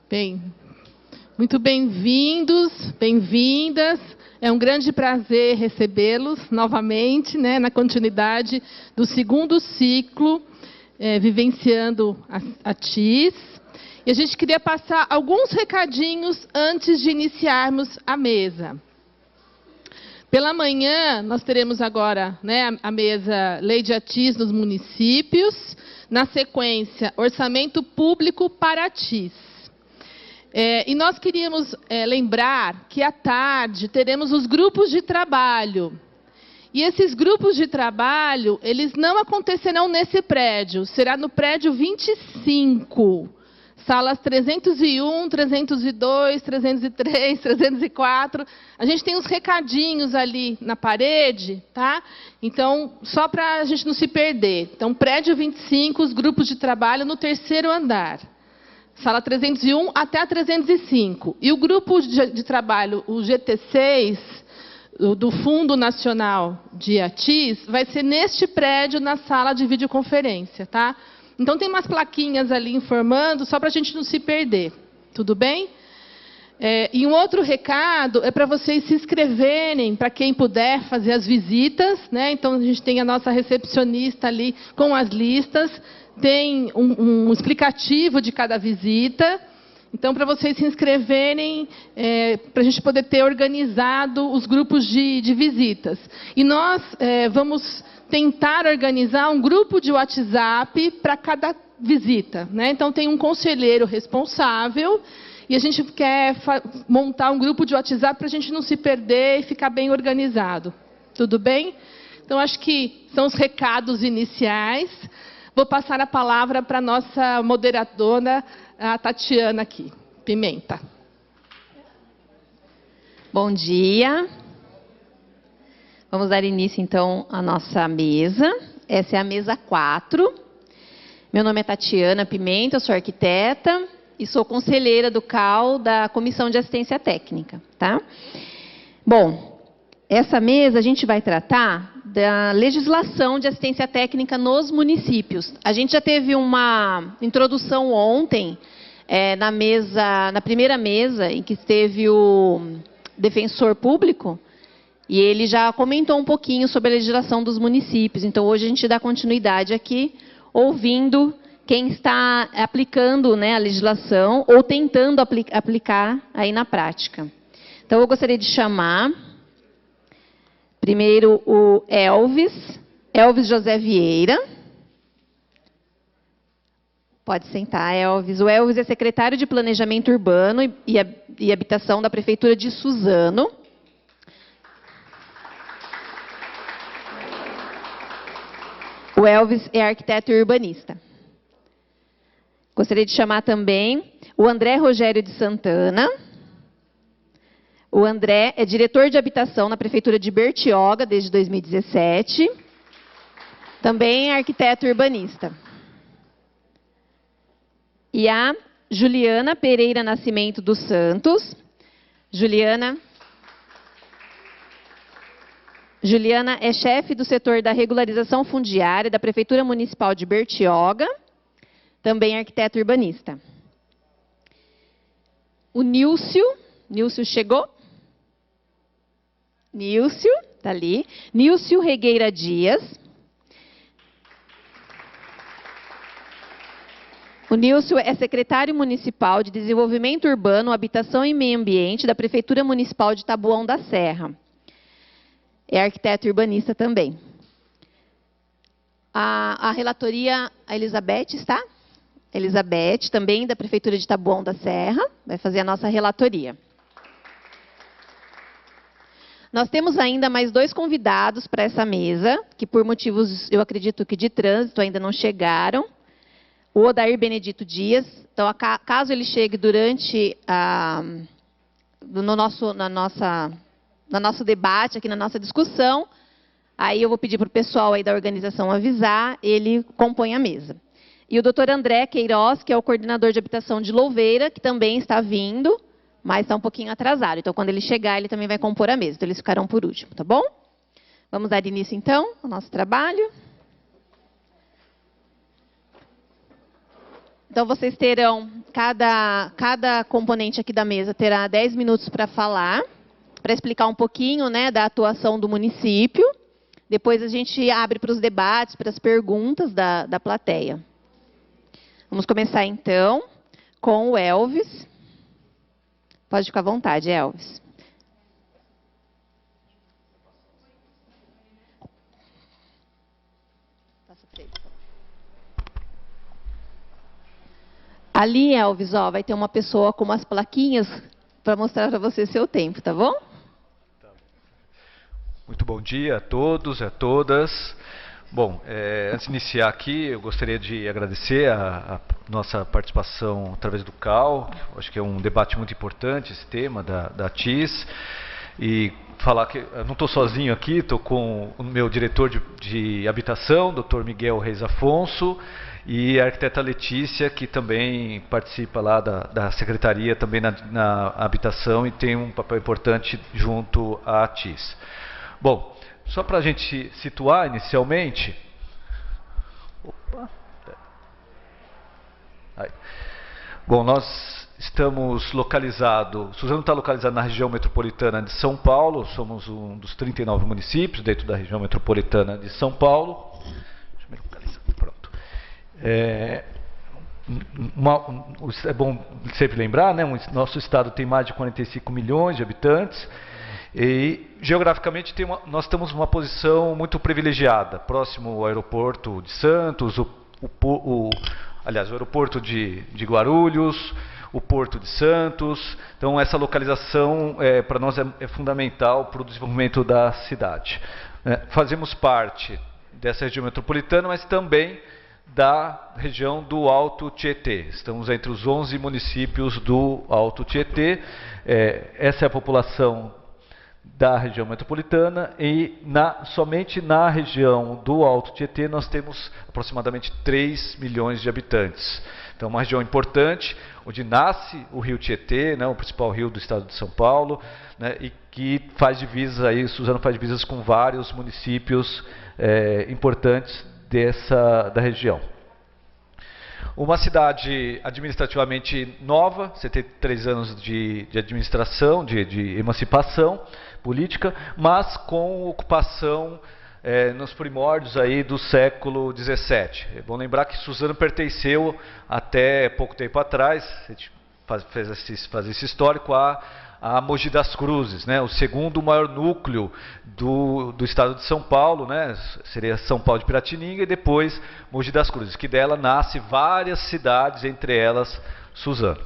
Bem, muito bem-vindos, bem-vindas. É um grande prazer recebê-los novamente, né, na continuidade do segundo ciclo, Vivenciando a TIS. E a gente queria passar alguns recadinhos antes de iniciarmos a mesa. Pela manhã, nós teremos agora, né, a mesa Lei de ATIS nos municípios. Na sequência, Orçamento Público para a TIS. E nós queríamos lembrar que à tarde teremos os grupos de trabalho. E esses grupos de trabalho, eles não acontecerão nesse prédio, será no prédio 25. Salas 301, 302, 303, 304. A gente tem uns recadinhos ali na parede, tá? Então, só para a gente não se perder. Então, prédio 25, os grupos de trabalho no terceiro andar. Sala 301 até a 305. E o grupo de trabalho, o GT6, do Fundo Nacional de ATIS, vai ser neste prédio, na sala de videoconferência, tá? Então, tem umas plaquinhas ali informando, só para a gente não se perder. Tudo bem? E um outro recado é para vocês se inscreverem, para quem puder fazer as visitas, né? Então, a gente tem a nossa recepcionista ali com as listas, tem um explicativo de cada visita. Então, para vocês se inscreverem, para a gente poder ter organizado os grupos de visitas. E nós vamos tentar organizar um grupo de WhatsApp para cada visita, né? Então, tem um conselheiro responsável e a gente quer montar um grupo de WhatsApp para a gente não se perder e ficar bem organizado. Tudo bem? Então, acho que são os recados iniciais. Vou passar a palavra para a nossa moderadora, a Tatiana aqui. Pimenta. Bom dia. Vamos dar início, então, à nossa mesa. Essa é a mesa 4. Meu nome é Tatiana Pimenta, eu sou arquiteta e sou conselheira do CAL da Comissão de Assistência Técnica, tá? Bom, essa mesa a gente vai tratar da legislação de assistência técnica nos municípios. A gente já teve uma introdução ontem, na primeira mesa, em que esteve o defensor público, e ele já comentou um pouquinho sobre a legislação dos municípios. Então, hoje a gente dá continuidade aqui, ouvindo quem está aplicando, né, a legislação ou tentando aplicar aí na prática. Então, eu gostaria de chamar, primeiro, o Elvis José Vieira. Pode sentar, Elvis. O Elvis é secretário de Planejamento Urbano e Habitação da Prefeitura de Suzano. O Elvis é arquiteto e urbanista. Gostaria de chamar também o André Rogério de Santana. O André é diretor de habitação na Prefeitura de Bertioga desde 2017. Também é arquiteto e urbanista. E a Juliana Pereira Nascimento dos Santos. Juliana é chefe do setor da regularização fundiária da Prefeitura Municipal de Bertioga, também arquiteto urbanista. O Nilcio chegou? Nilcio, está ali. Nilcio Regueira Dias. O Nilcio é secretário municipal de Desenvolvimento Urbano, Habitação e Meio Ambiente da Prefeitura Municipal de Taboão da Serra. É arquiteto e urbanista também. A relatoria, a Elizabeth está? Elizabeth, também da Prefeitura de Taboão da Serra, vai fazer a nossa relatoria. Nós temos ainda mais 2 convidados para essa mesa, que por motivos, eu acredito que de trânsito, ainda não chegaram. O Odair Benedito Dias. Então, caso ele chegue durante no nosso debate, aqui na nossa discussão, aí eu vou pedir para o pessoal aí da organização avisar, ele compõe a mesa. E o doutor André Queiroz, que é o coordenador de habitação de Louveira, que também está vindo, mas está um pouquinho atrasado. Então, quando ele chegar, ele também vai compor a mesa. Então, eles ficarão por último, tá bom? Vamos dar início, então, ao nosso trabalho. Então, vocês terão cada componente aqui da mesa terá 10 minutos para falar, para explicar um pouquinho, né, da atuação do município. Depois a gente abre para os debates, para as perguntas da plateia. Vamos começar, então, com o Elvis. Pode ficar à vontade, Elvis. Ali, Elvis, ó, vai ter uma pessoa com umas plaquinhas para mostrar para você seu tempo, tá bom? Muito bom dia a todos e a todas. Bom, antes de iniciar aqui, eu gostaria de agradecer a nossa participação através do CAL. Acho que é um debate muito importante esse tema da TIS. E falar que eu não estou sozinho aqui, estou com o meu diretor de habitação, Dr. Miguel Reis Afonso, e a arquiteta Letícia, que também participa lá da secretaria, também na habitação, e tem um papel importante junto à TIS. Bom, só para a gente situar inicialmente... Opa! Aí. Bom, nós estamos localizados... Suzano está localizado na região metropolitana de São Paulo, somos um dos 39 municípios dentro da região metropolitana de São Paulo. Deixa eu me localizar, pronto. É bom sempre lembrar, né? Nosso estado tem mais de 45 milhões de habitantes e geograficamente nós temos uma posição muito privilegiada, próximo ao aeroporto de Santos, aliás, o aeroporto de Guarulhos, o Porto de Santos. Então essa localização para nós é fundamental para o desenvolvimento da cidade. Fazemos parte dessa região metropolitana, mas também da região do Alto Tietê. Estamos entre os 11 municípios do Alto Tietê. Essa é a população da região metropolitana e somente na região do Alto Tietê nós temos aproximadamente 3 milhões de habitantes. Então, uma região importante, onde nasce o rio Tietê, né, o principal rio do estado de São Paulo, né, e que faz divisas aí, Suzano faz divisas com vários municípios importantes da região. Uma cidade administrativamente nova, 73 anos de administração, de emancipação política, mas com ocupação nos primórdios aí do século XVII. É bom lembrar que Suzano pertenceu até pouco tempo atrás, fez esse histórico, a Mogi das Cruzes, né, o segundo maior núcleo do estado de São Paulo, né, seria São Paulo de Piratininga e depois Mogi das Cruzes, que dela nasce várias cidades, entre elas Suzano.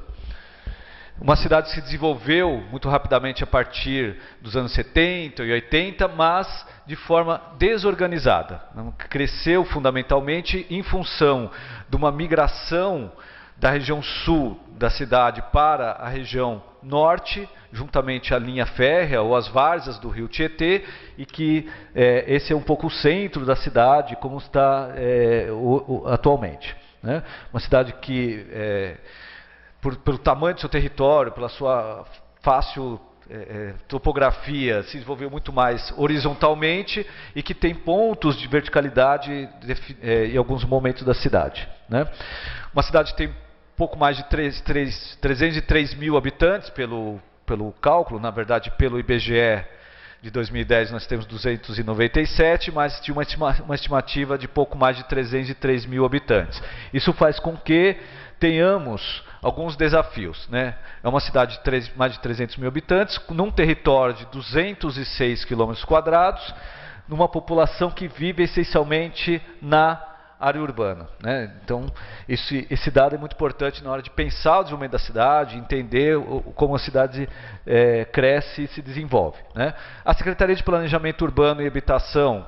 Uma cidade que se desenvolveu muito rapidamente a partir dos anos 70 e 80, mas de forma desorganizada. Cresceu fundamentalmente em função de uma migração da região sul da cidade para a região norte, juntamente à linha férrea ou as várzeas do rio Tietê, e que esse é um pouco o centro da cidade, como está atualmente, né? Uma cidade que, pelo tamanho do seu território, pela sua fácil topografia, se desenvolveu muito mais horizontalmente e que tem pontos de verticalidade em alguns momentos da cidade, né? Uma cidade que tem pouco mais de 303 mil habitantes pelo cálculo, na verdade pelo IBGE de 2010 nós temos 297, mas tinha uma estimativa de pouco mais de 303 mil habitantes. Isso faz com que tenhamos alguns desafios, né? É uma cidade de mais de 300 mil habitantes, num território de 206 quilômetros quadrados, numa população que vive essencialmente na área urbana, né? Então, esse dado é muito importante na hora de pensar o desenvolvimento da cidade, entender como a cidade cresce e se desenvolve, né? A Secretaria de Planejamento Urbano e Habitação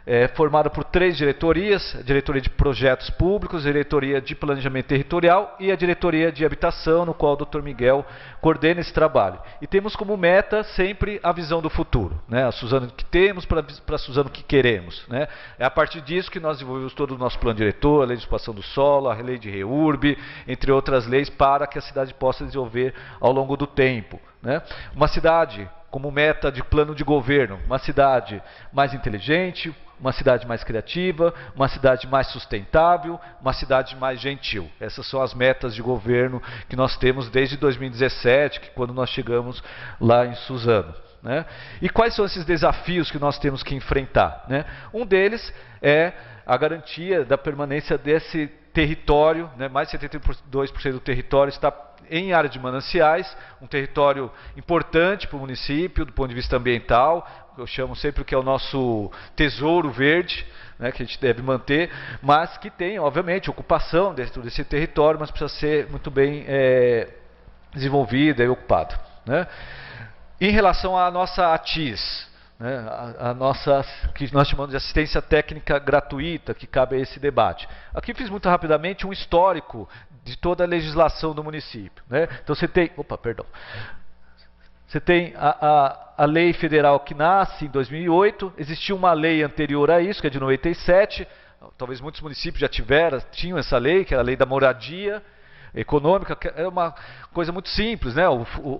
é formada por 3 diretorias: a Diretoria de Projetos Públicos, a Diretoria de Planejamento Territorial e a Diretoria de Habitação, no qual o Dr. Miguel coordena esse trabalho. E temos como meta sempre a visão do futuro, né? A Suzano que temos para a Suzano que queremos, né? É a partir disso que nós desenvolvemos todo o nosso plano diretor, a Lei de Ocupação do Solo, a Lei de REURB, entre outras leis, para que a cidade possa desenvolver ao longo do tempo, né? Uma cidade como meta de plano de governo, uma cidade mais inteligente, uma cidade mais criativa, uma cidade mais sustentável, uma cidade mais gentil. Essas são as metas de governo que nós temos desde 2017, que quando nós chegamos lá em Suzano. Né? E quais são esses desafios que nós temos que enfrentar? Né? Um deles é a garantia da permanência desse território, né? Mais de 72% do território está em área de mananciais, um território importante para o município do ponto de vista ambiental, eu chamo sempre que é o nosso tesouro verde, né, que a gente deve manter, mas que tem, obviamente, ocupação dentro desse território, mas precisa ser muito bem desenvolvido e ocupado. Né? Em relação à nossa ATIS, né, a nossa, que nós chamamos de assistência técnica gratuita, que cabe a esse debate. Aqui fiz muito rapidamente um histórico de toda a legislação do município. Né? Então você tem, você tem a lei federal que nasce em 2008, existia uma lei anterior a isso, que é de 97, talvez muitos municípios já tinham essa lei, que era a lei da moradia econômica, que era uma coisa muito simples, né?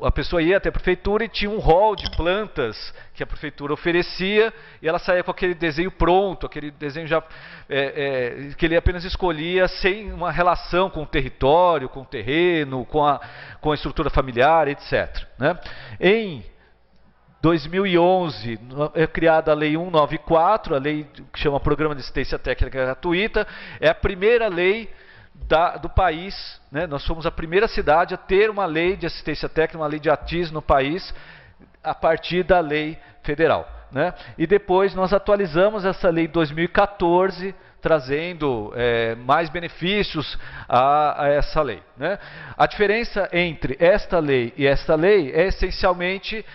A pessoa ia até a prefeitura e tinha um rol de plantas que a prefeitura oferecia e ela saía com aquele desenho pronto, aquele desenho já que ele apenas escolhia sem uma relação com o território, com o terreno, com a estrutura familiar, etc. Né? Em 2011 é criada a Lei 194, a lei que chama Programa de Assistência Técnica Gratuita, é a primeira lei do país, né? Nós somos a primeira cidade a ter uma lei de assistência técnica, uma lei de ATIS no país, a partir da lei federal. Né? E depois nós atualizamos essa lei em 2014, trazendo mais benefícios a essa lei. Né? A diferença entre esta lei e esta lei é essencialmente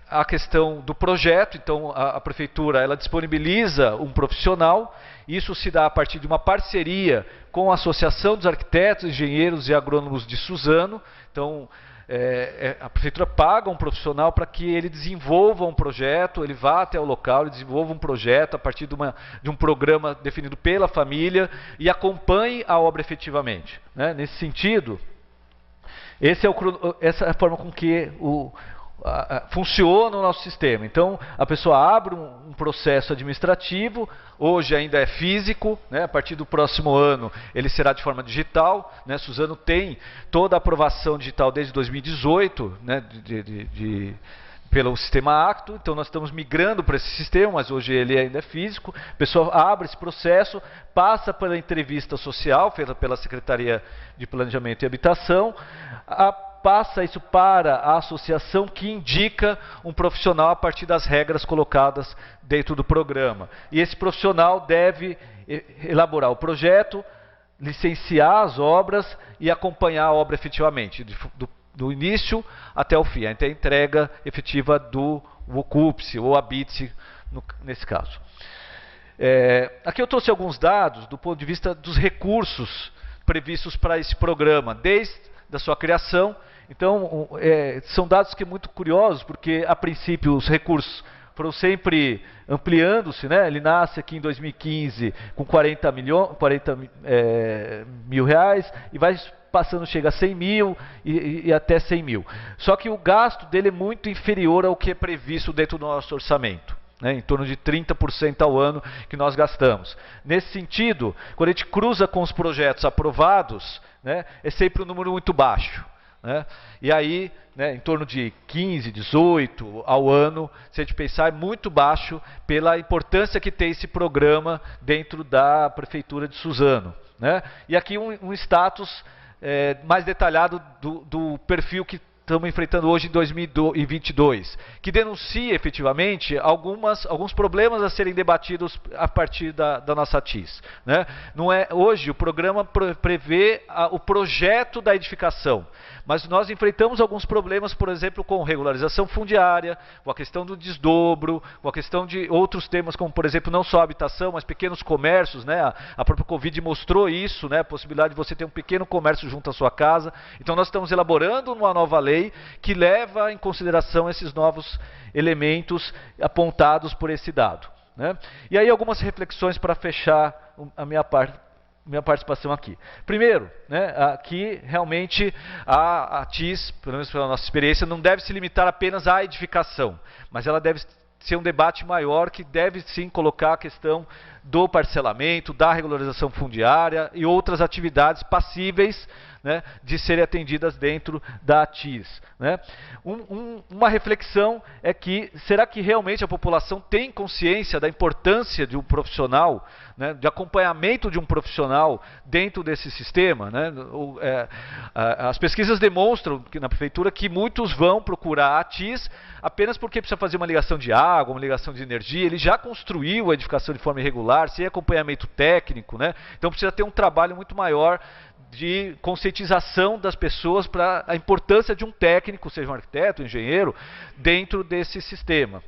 a questão do projeto. Então a prefeitura ela disponibiliza um profissional, isso se dá a partir de uma parceria com a Associação dos Arquitetos, Engenheiros e Agrônomos de Suzano. Então a prefeitura paga um profissional para que ele desenvolva um projeto, ele vá até o local, ele desenvolva um projeto a partir de um programa definido pela família e acompanhe a obra efetivamente. Né? Nesse sentido, essa é a forma com que funciona o nosso sistema. Então a pessoa abre um processo administrativo, hoje ainda é físico, né? A partir do próximo ano ele será de forma digital, né? Suzano tem toda a aprovação digital desde 2018, né? Pelo sistema Acto, então nós estamos migrando para esse sistema, mas hoje ele ainda é físico. A pessoa abre esse processo, passa pela entrevista social feita pela Secretaria de Planejamento e Habitação, passa isso para a associação que indica um profissional a partir das regras colocadas dentro do programa. E esse profissional deve elaborar o projeto, licenciar as obras e acompanhar a obra efetivamente, do início até o fim, até a entrega efetiva do Ocupe-se ou Habite-se, nesse caso. Aqui eu trouxe alguns dados do ponto de vista dos recursos previstos para esse programa, desde a sua criação. Então, são dados que são muito curiosos, porque a princípio os recursos foram sempre ampliando-se, né? Ele nasce aqui em 2015 com 40 mil reais e vai passando, chega a 100 mil e até 100 mil. Só que o gasto dele é muito inferior ao que é previsto dentro do nosso orçamento. Né, em torno de 30% ao ano que nós gastamos. Nesse sentido, quando a gente cruza com os projetos aprovados, né, é sempre um número muito baixo. Né? E aí, né, em torno de 15, 18 ao ano, se a gente pensar, é muito baixo pela importância que tem esse programa dentro da Prefeitura de Suzano. Né? E aqui um status mais detalhado do perfil que estamos enfrentando hoje em 2022, que denuncia efetivamente alguns problemas a serem debatidos a partir da nossa TIS. Né? Hoje o programa prevê o projeto da edificação, mas nós enfrentamos alguns problemas, por exemplo, com regularização fundiária, com a questão do desdobro, com a questão de outros temas, como por exemplo, não só habitação, mas pequenos comércios. Né? A própria Covid mostrou isso, né? A possibilidade de você ter um pequeno comércio junto à sua casa. Então nós estamos elaborando uma nova lei que leva em consideração esses novos elementos apontados por esse dado. Né? E aí algumas reflexões para fechar a minha parte minha participação aqui. Primeiro, né, que realmente a TIS, pelo menos pela nossa experiência, não deve se limitar apenas à edificação, mas ela deve ser um debate maior que deve sim colocar a questão do parcelamento, da regularização fundiária e outras atividades passíveis, né, de serem atendidas dentro da TIS. Né? Uma reflexão é que, será que realmente a população tem consciência da importância de um profissional, né, de acompanhamento de um profissional dentro desse sistema? Né? As pesquisas demonstram que, na prefeitura, que muitos vão procurar a TIS apenas porque precisa fazer uma ligação de água, uma ligação de energia. Ele já construiu a edificação de forma irregular, sem acompanhamento técnico, né? Então precisa ter um trabalho muito maior de conscientização das pessoas para a importância de um técnico, seja um arquiteto, um engenheiro, dentro desse sistema.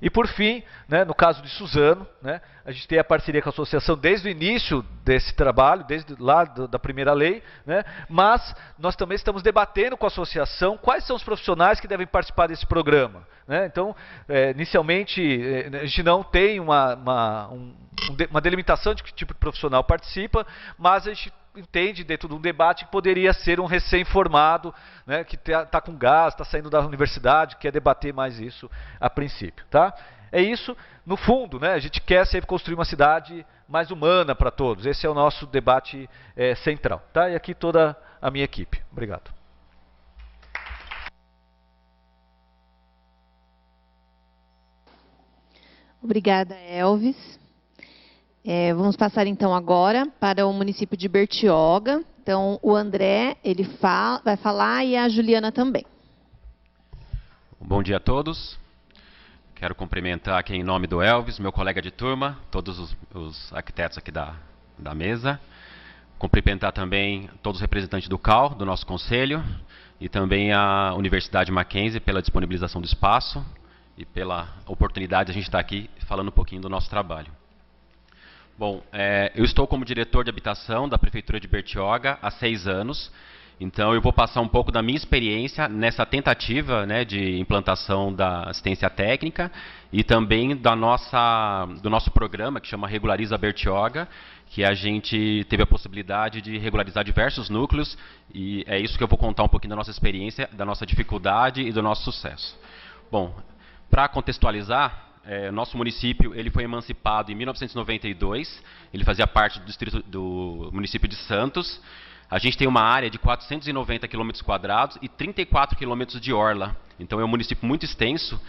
E por fim, né, no caso de Suzano, né, a gente tem a parceria com a associação desde o início desse trabalho, desde lá da primeira lei, né, mas nós também estamos debatendo com a associação quais são os profissionais que devem participar desse programa. Né? Então, inicialmente, a gente não tem uma delimitação de que tipo de profissional participa, mas a gente entende dentro de um debate que poderia ser um recém-formado, né, que está com gás, está saindo da universidade, quer debater mais isso a princípio. Tá? É isso, no fundo, né, a gente quer sempre construir uma cidade mais humana para todos. Esse é o nosso debate central. Tá? E aqui toda a minha equipe. Obrigado. Obrigada, Elvis. Vamos passar então agora para o município de Bertioga. Então, o André vai falar e a Juliana também. Bom dia a todos. Quero cumprimentar aqui em nome do Elvis, meu colega de turma, todos os arquitetos aqui da mesa. Cumprimentar também todos os representantes do CAL, do nosso conselho, e também a Universidade Mackenzie pela disponibilização do espaço e pela oportunidade de a gente estar aqui falando um pouquinho do nosso trabalho. Bom, eu estou como diretor de habitação da Prefeitura de Bertioga há 6 anos, então eu vou passar um pouco da minha experiência nessa tentativa, né, de implantação da assistência técnica e também do nosso programa que chama Regulariza Bertioga, que a gente teve a possibilidade de regularizar diversos núcleos, e é isso que eu vou contar um pouquinho da nossa experiência, da nossa dificuldade e do nosso sucesso. Bom, para contextualizar, nosso município ele foi emancipado em 1992, ele fazia parte do município de Santos. A gente tem uma área de 490 km² e 34 km de orla, então é um município muito extenso,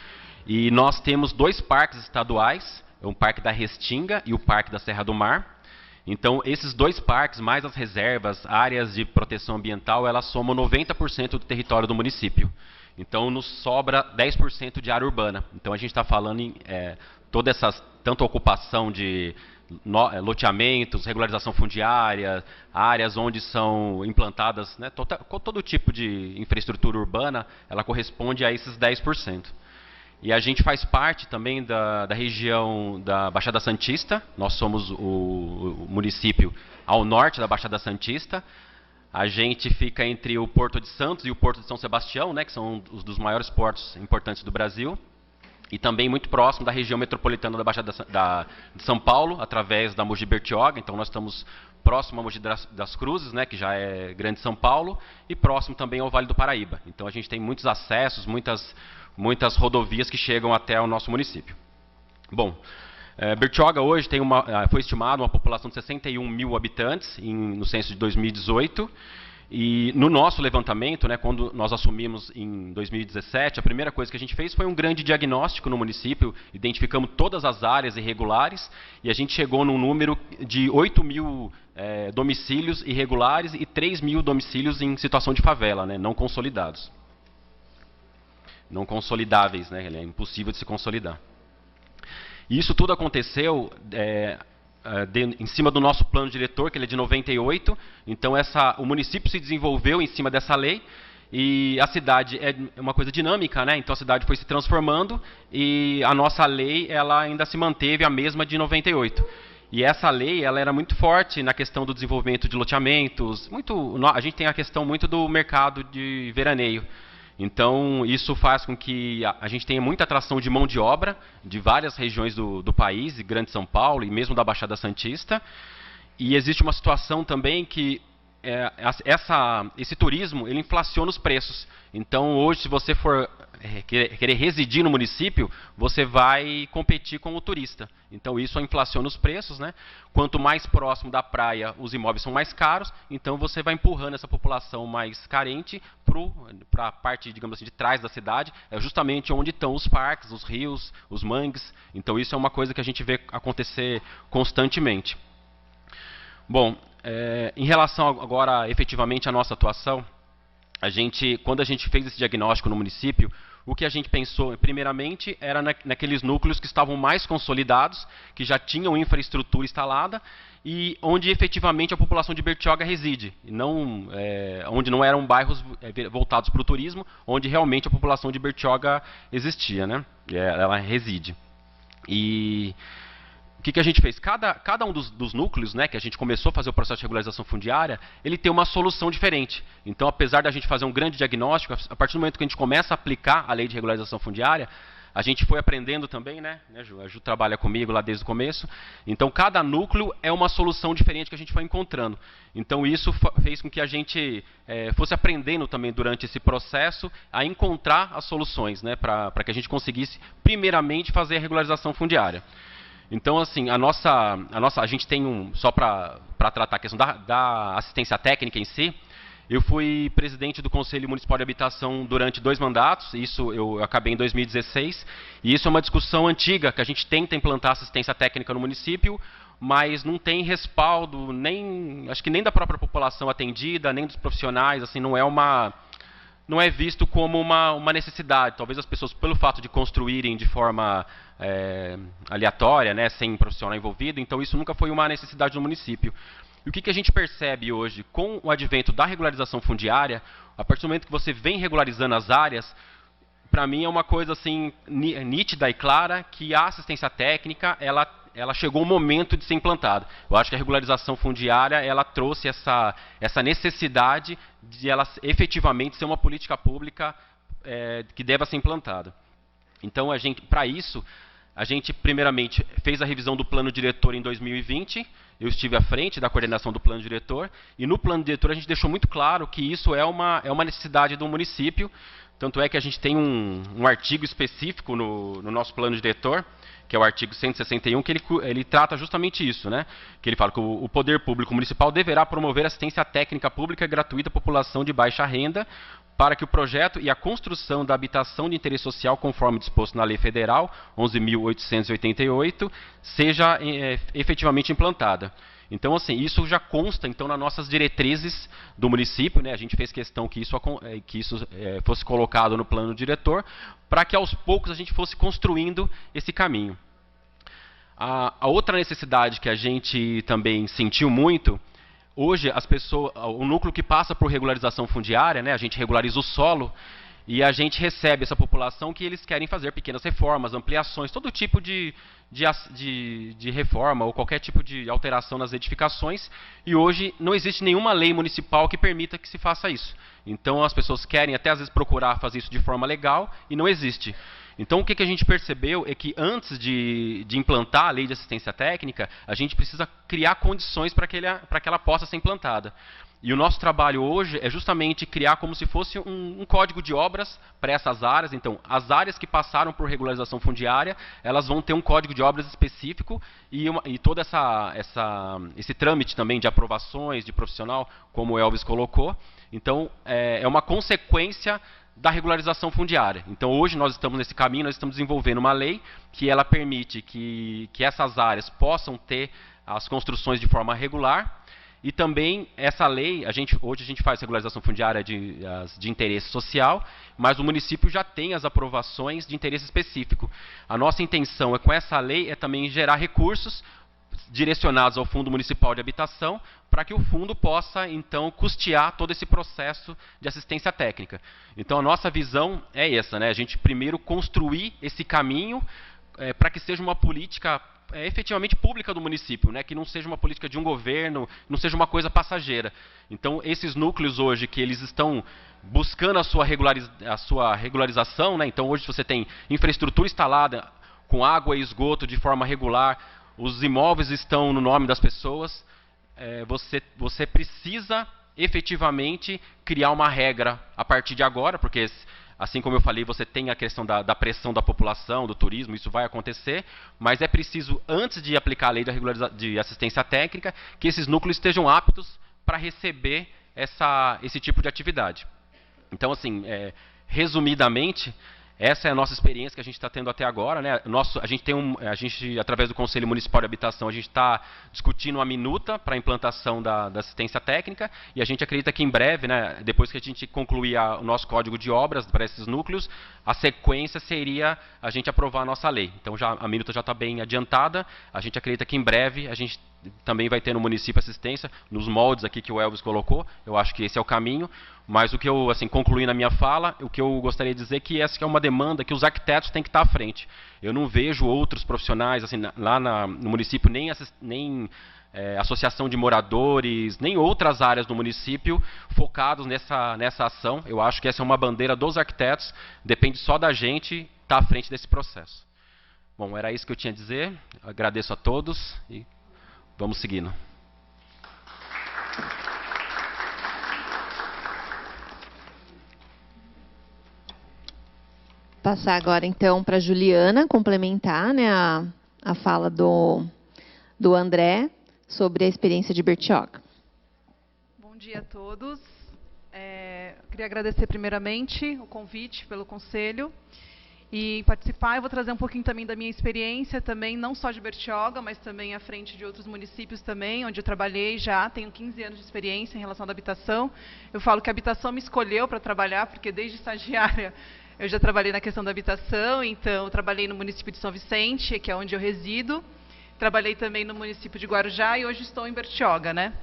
e nós temos 2 parques estaduais, o Parque da Restinga e o Parque da Serra do Mar. Então, esses 2 parques, mais as reservas, áreas de proteção ambiental, elas somam 90% do território do município. Então, nos sobra 10% de área urbana. Então, a gente está falando em toda essa, tanto ocupação de loteamentos, regularização fundiária, áreas onde são implantadas, né, todo tipo de infraestrutura urbana, ela corresponde a esses 10%. E a gente faz parte também da região da Baixada Santista. Nós somos o município ao norte da Baixada Santista. A gente fica entre o Porto de Santos e o Porto de São Sebastião, né, que são os dos maiores portos importantes do Brasil. E também muito próximo da região metropolitana da Baixada de São Paulo, através da Mogi Bertioga. Então nós estamos próximo a Mogi das Cruzes, né, que já é Grande São Paulo, e próximo também ao Vale do Paraíba. Então a gente tem muitos acessos, muitas rodovias que chegam até o nosso município. Bom, Bertioga hoje foi estimado uma população de 61 mil habitantes no censo de 2018. E no nosso levantamento, né, quando nós assumimos em 2017, a primeira coisa que a gente fez foi um grande diagnóstico no município, identificamos todas as áreas irregulares, e a gente chegou num número de 8 mil domicílios irregulares e 3 mil domicílios em situação de favela, né, não consolidados. Não consolidáveis, né, é impossível de se consolidar. E isso tudo aconteceu em cima do nosso plano diretor, que ele é de 98, então o município se desenvolveu em cima dessa lei, e a cidade é uma coisa dinâmica, né? Então a cidade foi se transformando, e a nossa lei ela ainda se manteve a mesma de 98. E essa lei ela era muito forte na questão do desenvolvimento de loteamentos, a gente tem a questão muito do mercado de veraneio. Então, isso faz com que a gente tenha muita atração de mão de obra de várias regiões do país, de Grande São Paulo e mesmo da Baixada Santista. E existe uma situação também que esse turismo, ele inflaciona os preços. Então, hoje, se você for querer residir no município, você vai competir com o turista. Então, isso inflaciona os preços, né? Quanto mais próximo da praia, os imóveis são mais caros, então você vai empurrando essa população mais carente para a parte, digamos assim, de trás da cidade, é justamente onde estão os parques, os rios, os mangues. Então, isso é uma coisa que a gente vê acontecer constantemente. Bom, em relação agora, efetivamente, à nossa atuação, quando a gente fez esse diagnóstico no município, o que a gente pensou, primeiramente, era naqueles núcleos que estavam mais consolidados, que já tinham infraestrutura instalada, e onde efetivamente a população de Bertioga reside, onde não eram bairros voltados para o turismo, onde realmente a população de Bertioga existia, né? Ela reside. E o que a gente fez? Cada um dos núcleos, né, que a gente começou a fazer o processo de regularização fundiária, ele tem uma solução diferente. Então, apesar da gente fazer um grande diagnóstico, a partir do momento que a gente começa a aplicar a lei de regularização fundiária, a gente foi aprendendo também, né, Ju? A Ju trabalha comigo lá desde o começo. Então, cada núcleo é uma solução diferente que a gente foi encontrando. Então, isso fez com que a gente fosse aprendendo também durante esse processo a encontrar as soluções, né, para que a gente conseguisse, primeiramente, fazer a regularização fundiária. Então, assim, a gente tem só para tratar a questão da assistência técnica em si, eu fui presidente do Conselho Municipal de Habitação durante 2 mandatos, isso eu acabei em 2016, e isso é uma discussão antiga, que a gente tenta implantar assistência técnica no município, mas não tem respaldo, acho que nem da própria população atendida, nem dos profissionais, assim, não é visto como uma necessidade. Talvez as pessoas, pelo fato de construírem de forma aleatória, né, sem profissional envolvido, então isso nunca foi uma necessidade do município. E o que a gente percebe hoje com o advento da regularização fundiária, a partir do momento que você vem regularizando as áreas, para mim é uma coisa assim nítida e clara que a assistência técnica ela chegou o momento de ser implantada. Eu acho que a regularização fundiária ela trouxe essa necessidade de ela efetivamente ser uma política pública que deva ser implantada. Então, para isso, a gente primeiramente fez a revisão do plano diretor em 2020, eu estive à frente da coordenação do plano diretor, e no plano diretor a gente deixou muito claro que isso é uma necessidade do município, tanto é que a gente tem um artigo específico no nosso plano diretor, que é o artigo 161, que ele trata justamente isso, né? Que ele fala que o poder público municipal deverá promover assistência técnica pública gratuita à população de baixa renda, para que o projeto e a construção da habitação de interesse social, conforme disposto na Lei Federal 11.888, seja efetivamente implantada. Então, assim, isso já consta então nas nossas diretrizes do município, né? A gente fez questão que isso fosse colocado no plano diretor, para que aos poucos a gente fosse construindo esse caminho. A outra necessidade que a gente também sentiu muito, hoje o núcleo que passa por regularização fundiária, né? A gente regulariza o solo, e a gente recebe essa população que eles querem fazer pequenas reformas, ampliações, todo tipo de reforma ou qualquer tipo de alteração nas edificações, e hoje não existe nenhuma lei municipal que permita que se faça isso. Então as pessoas querem até às vezes procurar fazer isso de forma legal e não existe. Então o que a gente percebeu é que antes de implantar a lei de assistência técnica, a gente precisa criar condições para que ela possa ser implantada. E o nosso trabalho hoje é justamente criar como se fosse um código de obras para essas áreas. Então, as áreas que passaram por regularização fundiária, elas vão ter um código de obras específico e todo esse trâmite também de aprovações, de profissional, como o Elvis colocou. Então, é uma consequência da regularização fundiária. Então, hoje nós estamos nesse caminho, nós estamos desenvolvendo uma lei que ela permite que essas áreas possam ter as construções de forma regular. E também, essa lei, hoje a gente faz regularização fundiária de interesse social, mas o município já tem as aprovações de interesse específico. A nossa intenção com essa lei é também gerar recursos direcionados ao Fundo Municipal de Habitação, para que o fundo possa, então, custear todo esse processo de assistência técnica. Então, a nossa visão é essa, né? A gente primeiro construir esse caminho para que seja uma política efetivamente pública do município, né? Que não seja uma política de um governo, não seja uma coisa passageira. Então, esses núcleos hoje que eles estão buscando a sua regularização, né? Então, hoje você tem infraestrutura instalada com água e esgoto de forma regular, os imóveis estão no nome das pessoas, você precisa efetivamente criar uma regra a partir de agora, porque, assim como eu falei, você tem a questão da pressão da população, do turismo, isso vai acontecer, mas é preciso, antes de aplicar a lei de assistência técnica, que esses núcleos estejam aptos para receber esse tipo de atividade. Então, assim, resumidamente, essa é a nossa experiência que a gente está tendo até agora, né? A gente, através do Conselho Municipal de Habitação, a gente está discutindo uma minuta para a implantação da assistência técnica, e a gente acredita que em breve, né, depois que a gente concluir o nosso código de obras para esses núcleos, a sequência seria a gente aprovar a nossa lei. Então a minuta já está bem adiantada, a gente acredita que em breve a gente também vai ter no município assistência, nos moldes aqui que o Elvis colocou. Eu acho que esse é o caminho, mas o que eu, assim, concluí na minha fala, o que eu gostaria de dizer é que essa é uma demanda que os arquitetos têm que estar à frente. Eu não vejo outros profissionais, assim, lá no município, nem associação de moradores, nem outras áreas do município focados nessa ação. Eu acho que essa é uma bandeira dos arquitetos, depende só da gente estar à frente desse processo. Bom, era isso que eu tinha a dizer, agradeço a todos e vamos seguindo. Passar agora, então, para a Juliana, complementar, né, a fala do André sobre a experiência de Bertioga. Bom dia a todos. Queria agradecer primeiramente o convite pelo Conselho e participar. Eu vou trazer um pouquinho também da minha experiência, também não só de Bertioga, mas também à frente de outros municípios também, onde eu trabalhei já, tenho 15 anos de experiência em relação à habitação. Eu falo que a habitação me escolheu para trabalhar, porque desde estagiária eu já trabalhei na questão da habitação, então eu trabalhei no município de São Vicente, que é onde eu resido, trabalhei também no município de Guarujá e hoje estou em Bertioga, né?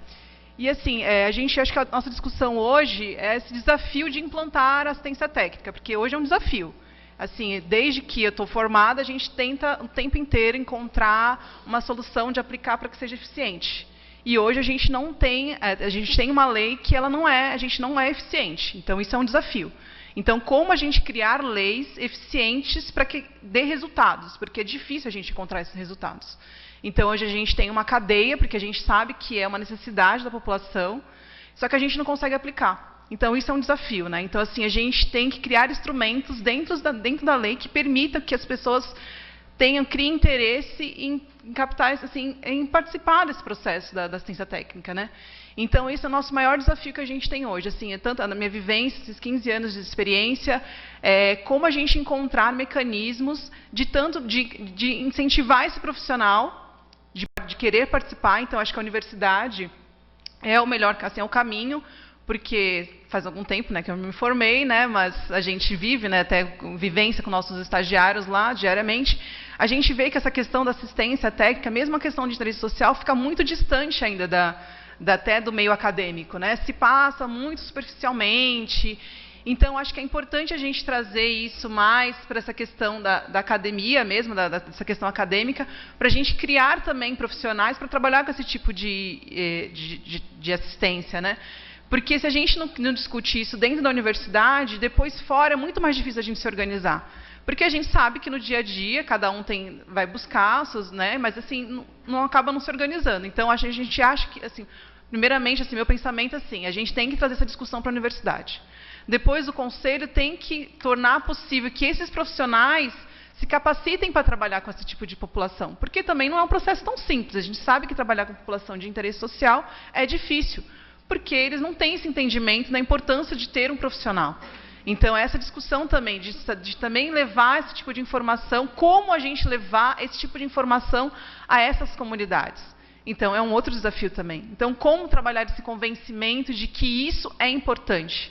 E assim, acho que a nossa discussão hoje é esse desafio de implantar a assistência técnica, porque hoje é um desafio. Assim, desde que eu estou formada, a gente tenta o tempo inteiro encontrar uma solução de aplicar para que seja eficiente. E hoje a gente não tem, a gente tem uma lei que a gente não é eficiente. Então isso é um desafio. Então, como a gente criar leis eficientes para que dê resultados? Porque é difícil a gente encontrar esses resultados. Então, hoje a gente tem uma cadeia, porque a gente sabe que é uma necessidade da população, só que a gente não consegue aplicar. Então, isso é um desafio, né? Então, assim, a gente tem que criar instrumentos dentro da lei que permitam que as pessoas criem interesse em captar, assim, em participar desse processo da assistência técnica, né? Então, esse é o nosso maior desafio que a gente tem hoje. Assim, tanto na minha vivência, esses 15 anos de experiência, como a gente encontrar mecanismos de incentivar esse profissional, de querer participar. Então, acho que a universidade é o melhor, assim, é o caminho, porque faz algum tempo, né, que eu me formei, né, mas a gente vive, né, até vivência com nossos estagiários lá diariamente. A gente vê que essa questão da assistência técnica, mesmo a questão de interesse social, fica muito distante ainda até do meio acadêmico, né? Se passa muito superficialmente. Então, acho que é importante a gente trazer isso mais para essa questão da academia mesmo, dessa questão acadêmica, para a gente criar também profissionais para trabalhar com esse tipo de assistência, né? Porque se a gente não discute isso dentro da universidade, depois fora é muito mais difícil a gente se organizar. Porque a gente sabe que no dia a dia, cada um vai buscar, né, mas assim, não acaba não se organizando. Então, a gente acha que, assim, primeiramente, assim, meu pensamento é assim, a gente tem que trazer essa discussão para a universidade. Depois, o Conselho tem que tornar possível que esses profissionais se capacitem para trabalhar com esse tipo de população. Porque também não é um processo tão simples. A gente sabe que trabalhar com população de interesse social é difícil, porque eles não têm esse entendimento da importância de ter um profissional. Então, essa discussão também, de também levar esse tipo de informação, como a gente levar esse tipo de informação a essas comunidades. Então, é um outro desafio também. Então, como trabalhar esse convencimento de que isso é importante.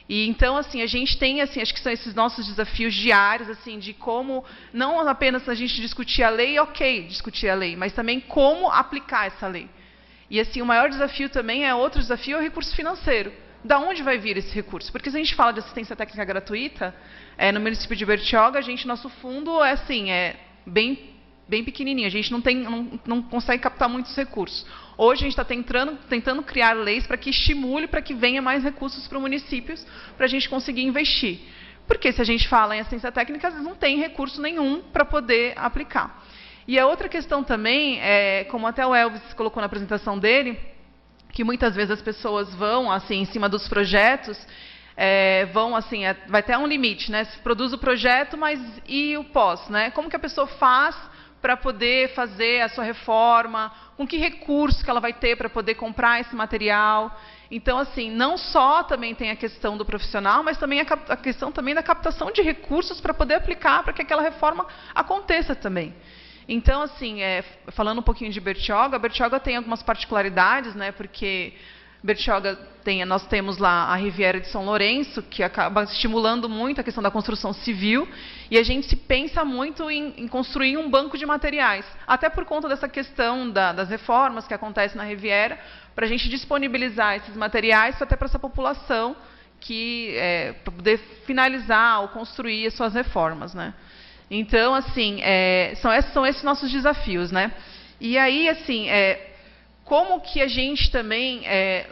E, então, assim, a gente tem, assim, acho que são esses nossos desafios diários, assim, de como, não apenas a gente discutir a lei, ok, discutir a lei, mas também como aplicar essa lei. E, assim, o maior desafio também outro desafio é o recurso financeiro. Da onde vai vir esse recurso? Porque se a gente fala de assistência técnica gratuita, no município de Bertioga, nosso fundo é bem pequenininho, a gente não consegue captar muitos recursos. Hoje a gente está tentando criar leis para que estimule, para que venha mais recursos para os municípios, para a gente conseguir investir. Porque se a gente fala em assistência técnica, às vezes não tem recurso nenhum para poder aplicar. E a outra questão também, como até o Elvis colocou na apresentação dele, que muitas vezes as pessoas vão assim em cima dos projetos, vão assim, vai até um limite, né? Se produz o projeto, mas e o pós, né? Como que a pessoa faz para poder fazer a sua reforma? Com que recurso que ela vai ter para poder comprar esse material? Então, assim, não só também tem a questão do profissional, mas também a questão também da captação de recursos para poder aplicar para que aquela reforma aconteça também. Então, assim, falando um pouquinho de Bertioga, a Bertioga tem algumas particularidades, né? Porque Bertioga nós temos lá a Riviera de São Lourenço, que acaba estimulando muito a questão da construção civil, e a gente se pensa muito em construir um banco de materiais, até por conta dessa questão das reformas que acontecem na Riviera, para a gente disponibilizar esses materiais até para essa população para poder finalizar ou construir as suas reformas, né? Então, assim, são esses nossos desafios, né? E aí, assim, como que a gente também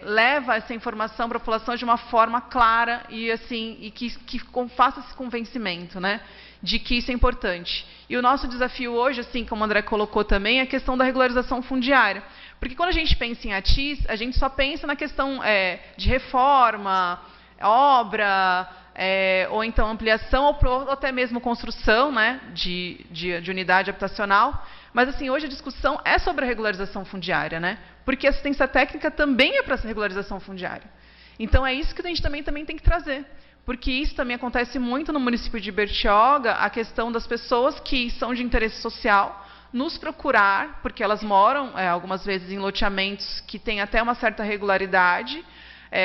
leva essa informação para a população de uma forma clara e assim que faça esse convencimento, né, de que isso é importante. E o nosso desafio hoje, assim como o André colocou também, é a questão da regularização fundiária. Porque quando a gente pensa em ATIS, a gente só pensa na questão de reforma, obra, ou então ampliação, ou até mesmo construção, né, de unidade habitacional. Mas, assim, hoje a discussão é sobre a regularização fundiária, né? Porque a assistência técnica também é para essa regularização fundiária. Então, é isso que a gente também tem que trazer. Porque isso também acontece muito no município de Bertioga, a questão das pessoas que são de interesse social nos procurar, porque elas moram, algumas vezes, em loteamentos que têm até uma certa regularidade,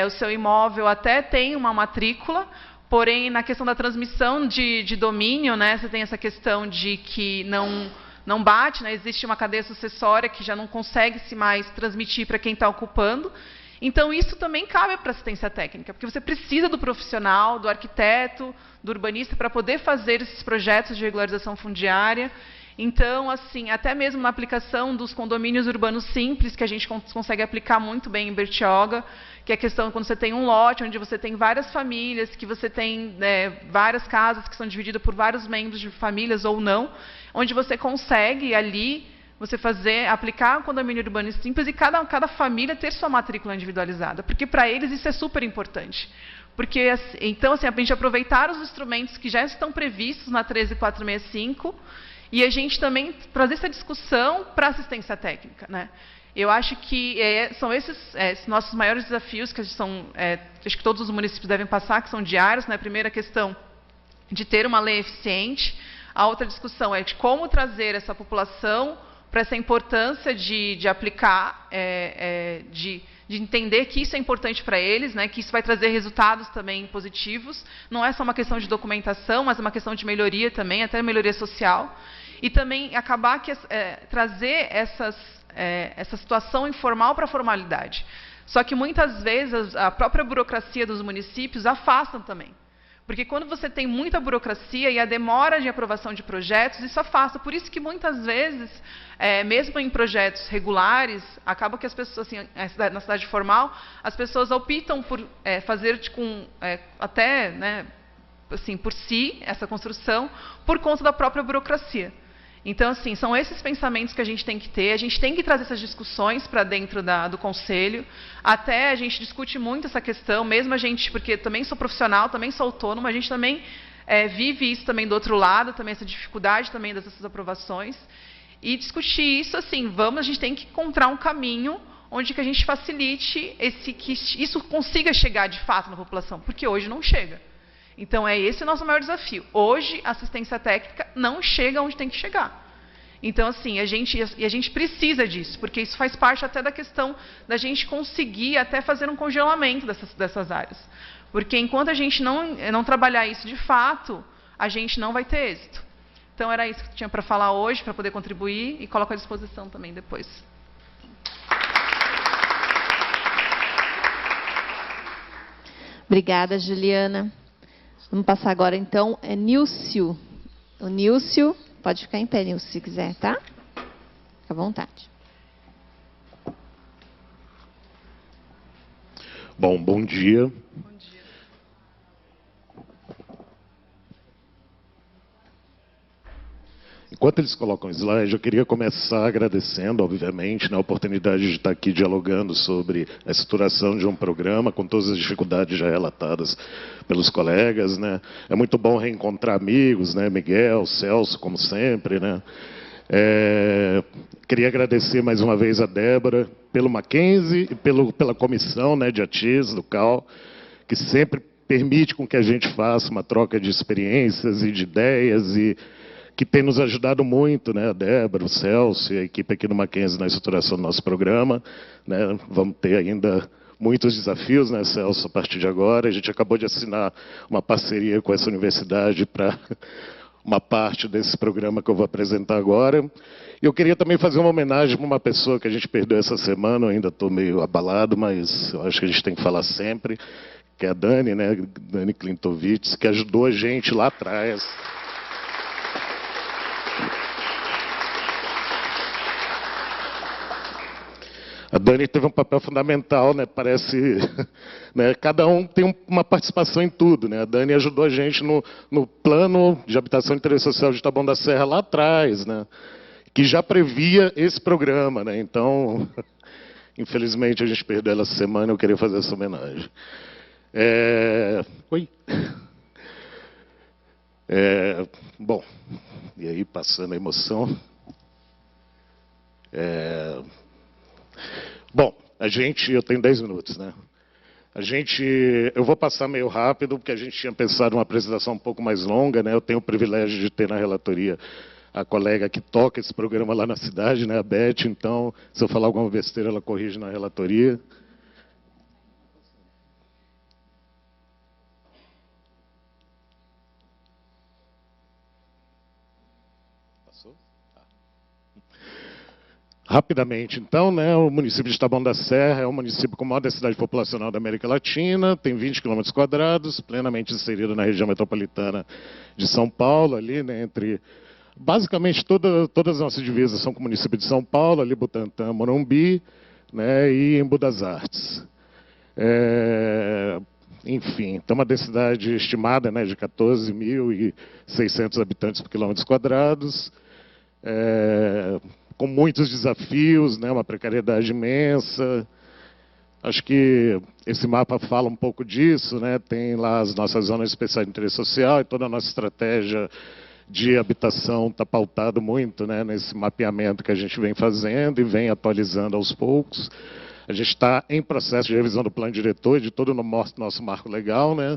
o seu imóvel até tem uma matrícula, porém, na questão da transmissão de domínio, né, você tem essa questão de que não bate, né? Existe uma cadeia sucessória que já não consegue se mais transmitir para quem está ocupando. Então, isso também cabe para assistência técnica, porque você precisa do profissional, do arquiteto, do urbanista, para poder fazer esses projetos de regularização fundiária. Então, assim, até mesmo na aplicação dos condomínios urbanos simples, que a gente consegue aplicar muito bem em Bertioga, que é a questão quando você tem um lote onde você tem várias famílias, que você tem várias casas que são divididas por vários membros de famílias ou não, onde você consegue ali aplicar um condomínio urbano simples e cada família ter sua matrícula individualizada, porque para eles isso é super importante. Porque, então, assim, a gente aproveitar os instrumentos que já estão previstos na 13465 e a gente também trazer essa discussão para a assistência técnica, né? Eu acho que são esses nossos maiores desafios, que acho que todos os municípios devem passar, que são diários, né? A primeira questão de ter uma lei eficiente. A outra discussão é de como trazer essa população para essa importância de aplicar, de entender que isso é importante para eles, né, que isso vai trazer resultados também positivos. Não é só uma questão de documentação, mas é uma questão de melhoria também, até melhoria social. E também acabar trazer essa situação informal para a formalidade. Só que muitas vezes a própria burocracia dos municípios afastam também. Porque quando você tem muita burocracia e a demora de aprovação de projetos, isso afasta. Por isso que muitas vezes, mesmo em projetos regulares, acaba que as pessoas, assim, na cidade formal, as pessoas optam por fazer até, né, assim, por si essa construção, por conta da própria burocracia. Então, assim, são esses pensamentos que a gente tem que ter. A gente tem que trazer essas discussões para dentro do conselho. Até a gente discute muito essa questão, mesmo a gente, porque também sou profissional, também sou autônoma, a gente também vive isso também do outro lado, também essa dificuldade também dessas aprovações. E discutir isso, assim, a gente tem que encontrar um caminho onde que a gente facilite que isso consiga chegar de fato na população, porque hoje não chega. Então, esse o nosso maior desafio. Hoje, a assistência técnica não chega onde tem que chegar. Então, assim, a gente precisa disso, porque isso faz parte até da questão da gente conseguir até fazer um congelamento dessas áreas. Porque enquanto a gente não trabalhar isso de fato, a gente não vai ter êxito. Então, era isso que eu tinha para falar hoje, para poder contribuir, e coloco à disposição também depois. Obrigada, Juliana. Vamos passar agora, então, Nilcio. O Nilcio, pode ficar em pé, Nilcio, se quiser, tá? Fica à vontade. Bom dia. Bom dia. Enquanto eles colocam o slide, eu queria começar agradecendo, obviamente, a oportunidade de estar aqui dialogando sobre a estruturação de um programa, com todas as dificuldades já relatadas pelos colegas, né? É muito bom reencontrar amigos, né? Miguel, Celso, como sempre, né? Queria agradecer mais uma vez a Débora, pelo Mackenzie e pela comissão, né, de ATIS, do CAL, que sempre permite com que a gente faça uma troca de experiências e de ideias e que tem nos ajudado muito, né, a Débora, o Celso e a equipe aqui do Mackenzie na estruturação do nosso programa, né? Vamos ter ainda muitos desafios, né, Celso, a partir de agora. A gente acabou de assinar uma parceria com essa universidade para uma parte desse programa que eu vou apresentar agora. E eu queria também fazer uma homenagem para uma pessoa que a gente perdeu essa semana, eu ainda estou meio abalado, mas eu acho que a gente tem que falar sempre, que é a Dani, né, Dani Klintovitz, que ajudou a gente lá atrás. A Dani teve um papel fundamental, né? Parece, né? Cada um tem uma participação em tudo, né? A Dani ajudou a gente no plano de habitação e interesse social de Taboão da Serra lá atrás, né? Que já previa esse programa, né? Então, infelizmente a gente perdeu ela essa semana. Eu queria fazer essa homenagem. Oi. Bom, e aí passando a emoção. Bom, eu tenho 10 minutos, né? Eu vou passar meio rápido, porque a gente tinha pensado uma apresentação um pouco mais longa, né? Eu tenho o privilégio de ter na relatoria a colega que toca esse programa lá na cidade, né? A Beth, então, se eu falar alguma besteira, ela corrige na relatoria. Rapidamente, então, né, o município de Taboão da Serra é o município com a maior densidade populacional da América Latina, tem 20 km², plenamente inserido na região metropolitana de São Paulo, ali, né, entre... Basicamente, todas as nossas divisas são com o município de São Paulo, ali Butantã, Morumbi, né, e Embu das Artes. Enfim, tem uma densidade estimada, né, de 14.600 habitantes por km², com muitos desafios, né, uma precariedade imensa. Acho que esse mapa fala um pouco disso, né? Tem lá as nossas zonas especiais de interesse social e toda a nossa estratégia de habitação está pautado muito, né, nesse mapeamento que a gente vem fazendo e vem atualizando aos poucos. A gente está em processo de revisão do plano diretor e de todo o nosso marco legal, né?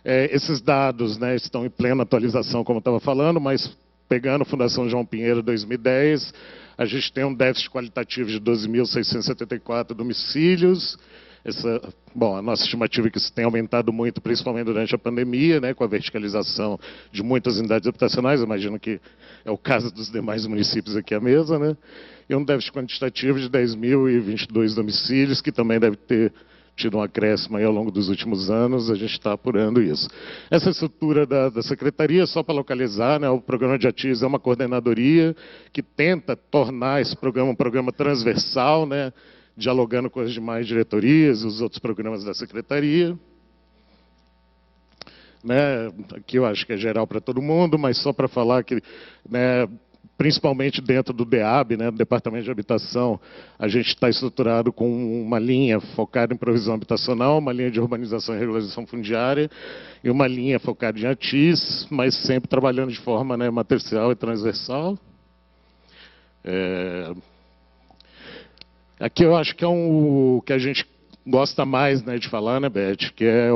Esses dados, né, estão em plena atualização, como eu estava falando, mas pegando Fundação João Pinheiro 2010, a gente tem um déficit qualitativo de 12.674 domicílios. A nossa estimativa é que isso tem aumentado muito, principalmente durante a pandemia, né, com a verticalização de muitas unidades habitacionais, imagino que é o caso dos demais municípios aqui à mesa, né? E um déficit quantitativo de 10.022 domicílios, que também deve ter tido um acréscimo aí ao longo dos últimos anos, a gente está apurando isso. Essa estrutura da Secretaria, só para localizar, né, o programa de ATIS é uma coordenadoria que tenta tornar esse programa um programa transversal, né, dialogando com as demais diretorias, os outros programas da Secretaria. Né, aqui eu acho que é geral para todo mundo, mas só para falar que, né, principalmente dentro do DEAB, né, do Departamento de Habitação, a gente está estruturado com uma linha focada em provisão habitacional, uma linha de urbanização e regularização fundiária e uma linha focada em ATIS, mas sempre trabalhando de forma, né, matricial e transversal. Aqui eu acho que é o que a gente gosta mais, né, de falar, né, Beth, que é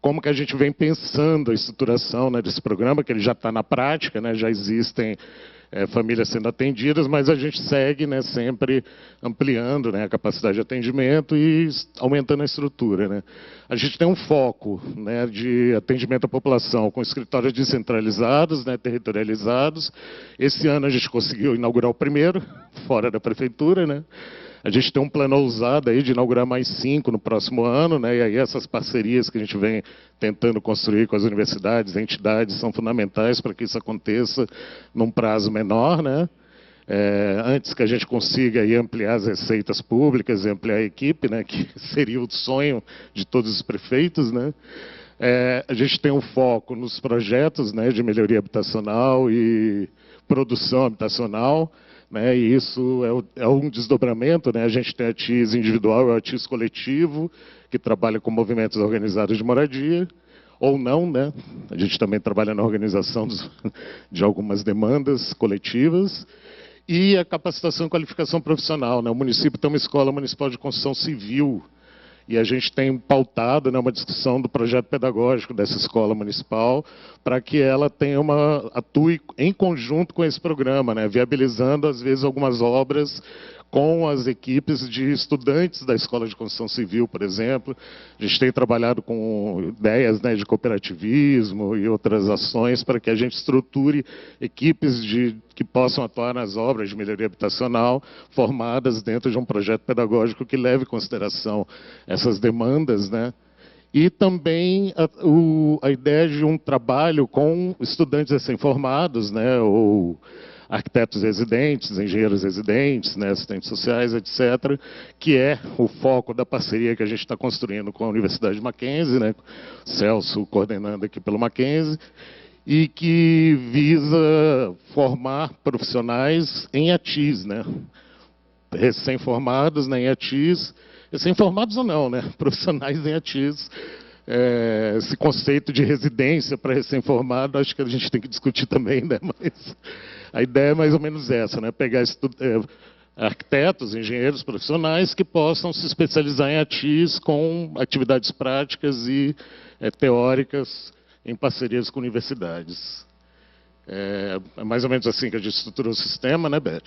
como que a gente vem pensando a estruturação, né, desse programa, que ele já está na prática, né, já existem famílias sendo atendidas, mas a gente segue, né, sempre ampliando, né, a capacidade de atendimento e aumentando a estrutura, né. A gente tem um foco, né, de atendimento à população com escritórios descentralizados, né, territorializados. Esse ano a gente conseguiu inaugurar o primeiro, fora da prefeitura, né. A gente tem um plano ousado aí de inaugurar mais 5 no próximo ano, né? E aí essas parcerias que a gente vem tentando construir com as universidades, entidades, são fundamentais para que isso aconteça num prazo menor, né? Antes que a gente consiga aí ampliar as receitas públicas e ampliar a equipe, né? Que seria o sonho de todos os prefeitos, né? A gente tem um foco nos projetos, né, de melhoria habitacional e produção habitacional, né, e isso é um desdobramento, né, a gente tem a TIS individual e a TIS coletivo, que trabalha com movimentos organizados de moradia, ou não, né, a gente também trabalha na organização de algumas demandas coletivas, e a capacitação e qualificação profissional, né, o município tem uma escola municipal de construção civil, e a gente tem pautado, né, uma discussão do projeto pedagógico dessa escola municipal para que ela atue em conjunto com esse programa, né, viabilizando, às vezes, algumas obras com as equipes de estudantes da Escola de Construção Civil, por exemplo. A gente tem trabalhado com ideias, né, de cooperativismo e outras ações para que a gente estruture equipes que possam atuar nas obras de melhoria habitacional, formadas dentro de um projeto pedagógico que leve em consideração essas demandas, né? E também a ideia de um trabalho com estudantes recém-formados, né, ou arquitetos residentes, engenheiros residentes, né, assistentes sociais, etc., que é o foco da parceria que a gente está construindo com a Universidade de Mackenzie, né, Celso coordenando aqui pelo Mackenzie, e que visa formar profissionais em ATIS, né, recém-formados, né, em ATIS, recém-formados ou não, né, profissionais em ATIS. Esse conceito de residência para recém-formado, acho que a gente tem que discutir também, né? Mas a ideia é mais ou menos essa, né? Pegar arquitetos, engenheiros profissionais que possam se especializar em ATIS com atividades práticas e teóricas em parcerias com universidades. É mais ou menos assim que a gente estruturou o sistema, né, Beth?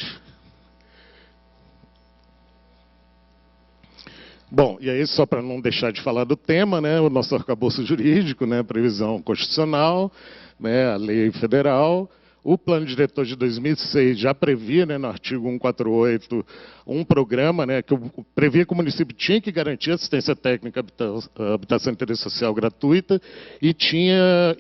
Bom, e aí, só para não deixar de falar do tema, né, o nosso arcabouço jurídico, né, previsão constitucional, né, a lei federal, o plano diretor de 2006 já previa, né, no artigo 148, um programa, né, que previa que o município tinha que garantir assistência técnica, habitação e interesse social gratuita, e tinha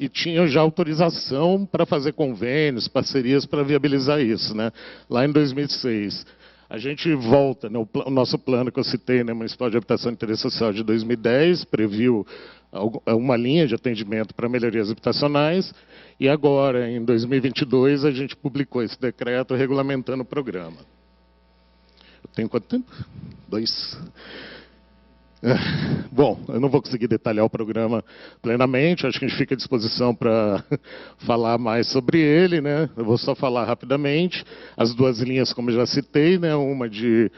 já autorização para fazer convênios, parcerias para viabilizar isso, né, lá em 2006. A gente volta, né, o nosso plano que eu citei, né, Municipal de Habitação e Interesse Social de 2010, previu uma linha de atendimento para melhorias habitacionais, e agora, em 2022, a gente publicou esse decreto regulamentando o programa. Eu tenho quanto tempo? 2. Bom, eu não vou conseguir detalhar o programa plenamente, acho que a gente fica à disposição para falar mais sobre ele, né? Eu vou só falar rapidamente. As duas linhas, como eu já citei, né? Uma de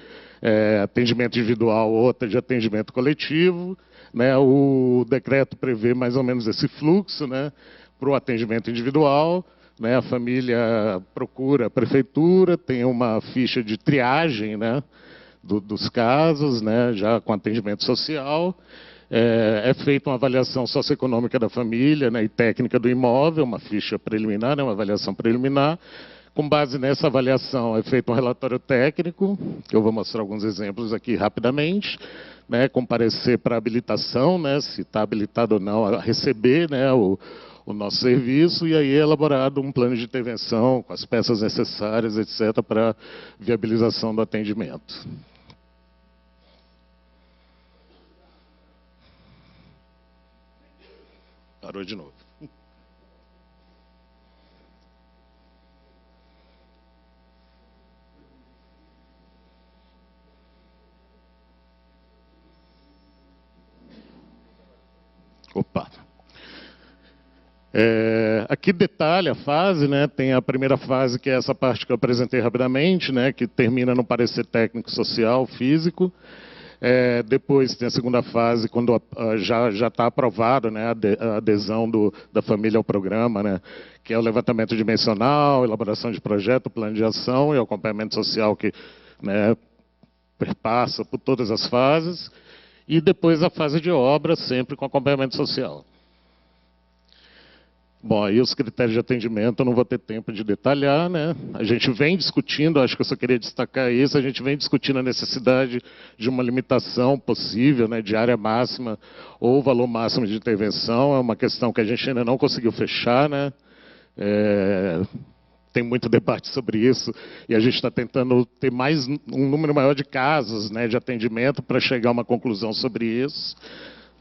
atendimento individual, outra de atendimento coletivo, né? O decreto prevê mais ou menos esse fluxo, né? Para o atendimento individual, né? A família procura a prefeitura, tem uma ficha de triagem, né? Dos casos, né, já com atendimento social, é feita uma avaliação socioeconômica da família, né, e técnica do imóvel, uma ficha preliminar, né, uma avaliação preliminar. Com base nessa avaliação é feito um relatório técnico, que eu vou mostrar alguns exemplos aqui rapidamente, né, com parecer para habilitação, né, se está habilitado ou não a receber, né, o nosso serviço, e aí é elaborado um plano de intervenção com as peças necessárias, etc., para viabilização do atendimento. Parou de novo. Opa. Aqui detalha a fase, né? Tem a primeira fase, que é essa parte que eu apresentei rapidamente, né? Que termina no parecer técnico, social, físico. Depois tem a segunda fase, quando já está aprovado, né, a adesão da família ao programa, né, que é o levantamento dimensional, elaboração de projeto, plano de ação e o acompanhamento social que, né, perpassa por todas as fases. E depois a fase de obra, sempre com acompanhamento social. Bom, aí os critérios de atendimento eu não vou ter tempo de detalhar, né? A gente vem discutindo, acho que eu só queria destacar isso, a gente vem discutindo a necessidade de uma limitação possível, né, de área máxima ou valor máximo de intervenção. É uma questão que a gente ainda não conseguiu fechar, né? Tem muito debate sobre isso, e a gente está tentando ter um número maior de casos, né, de atendimento para chegar a uma conclusão sobre isso.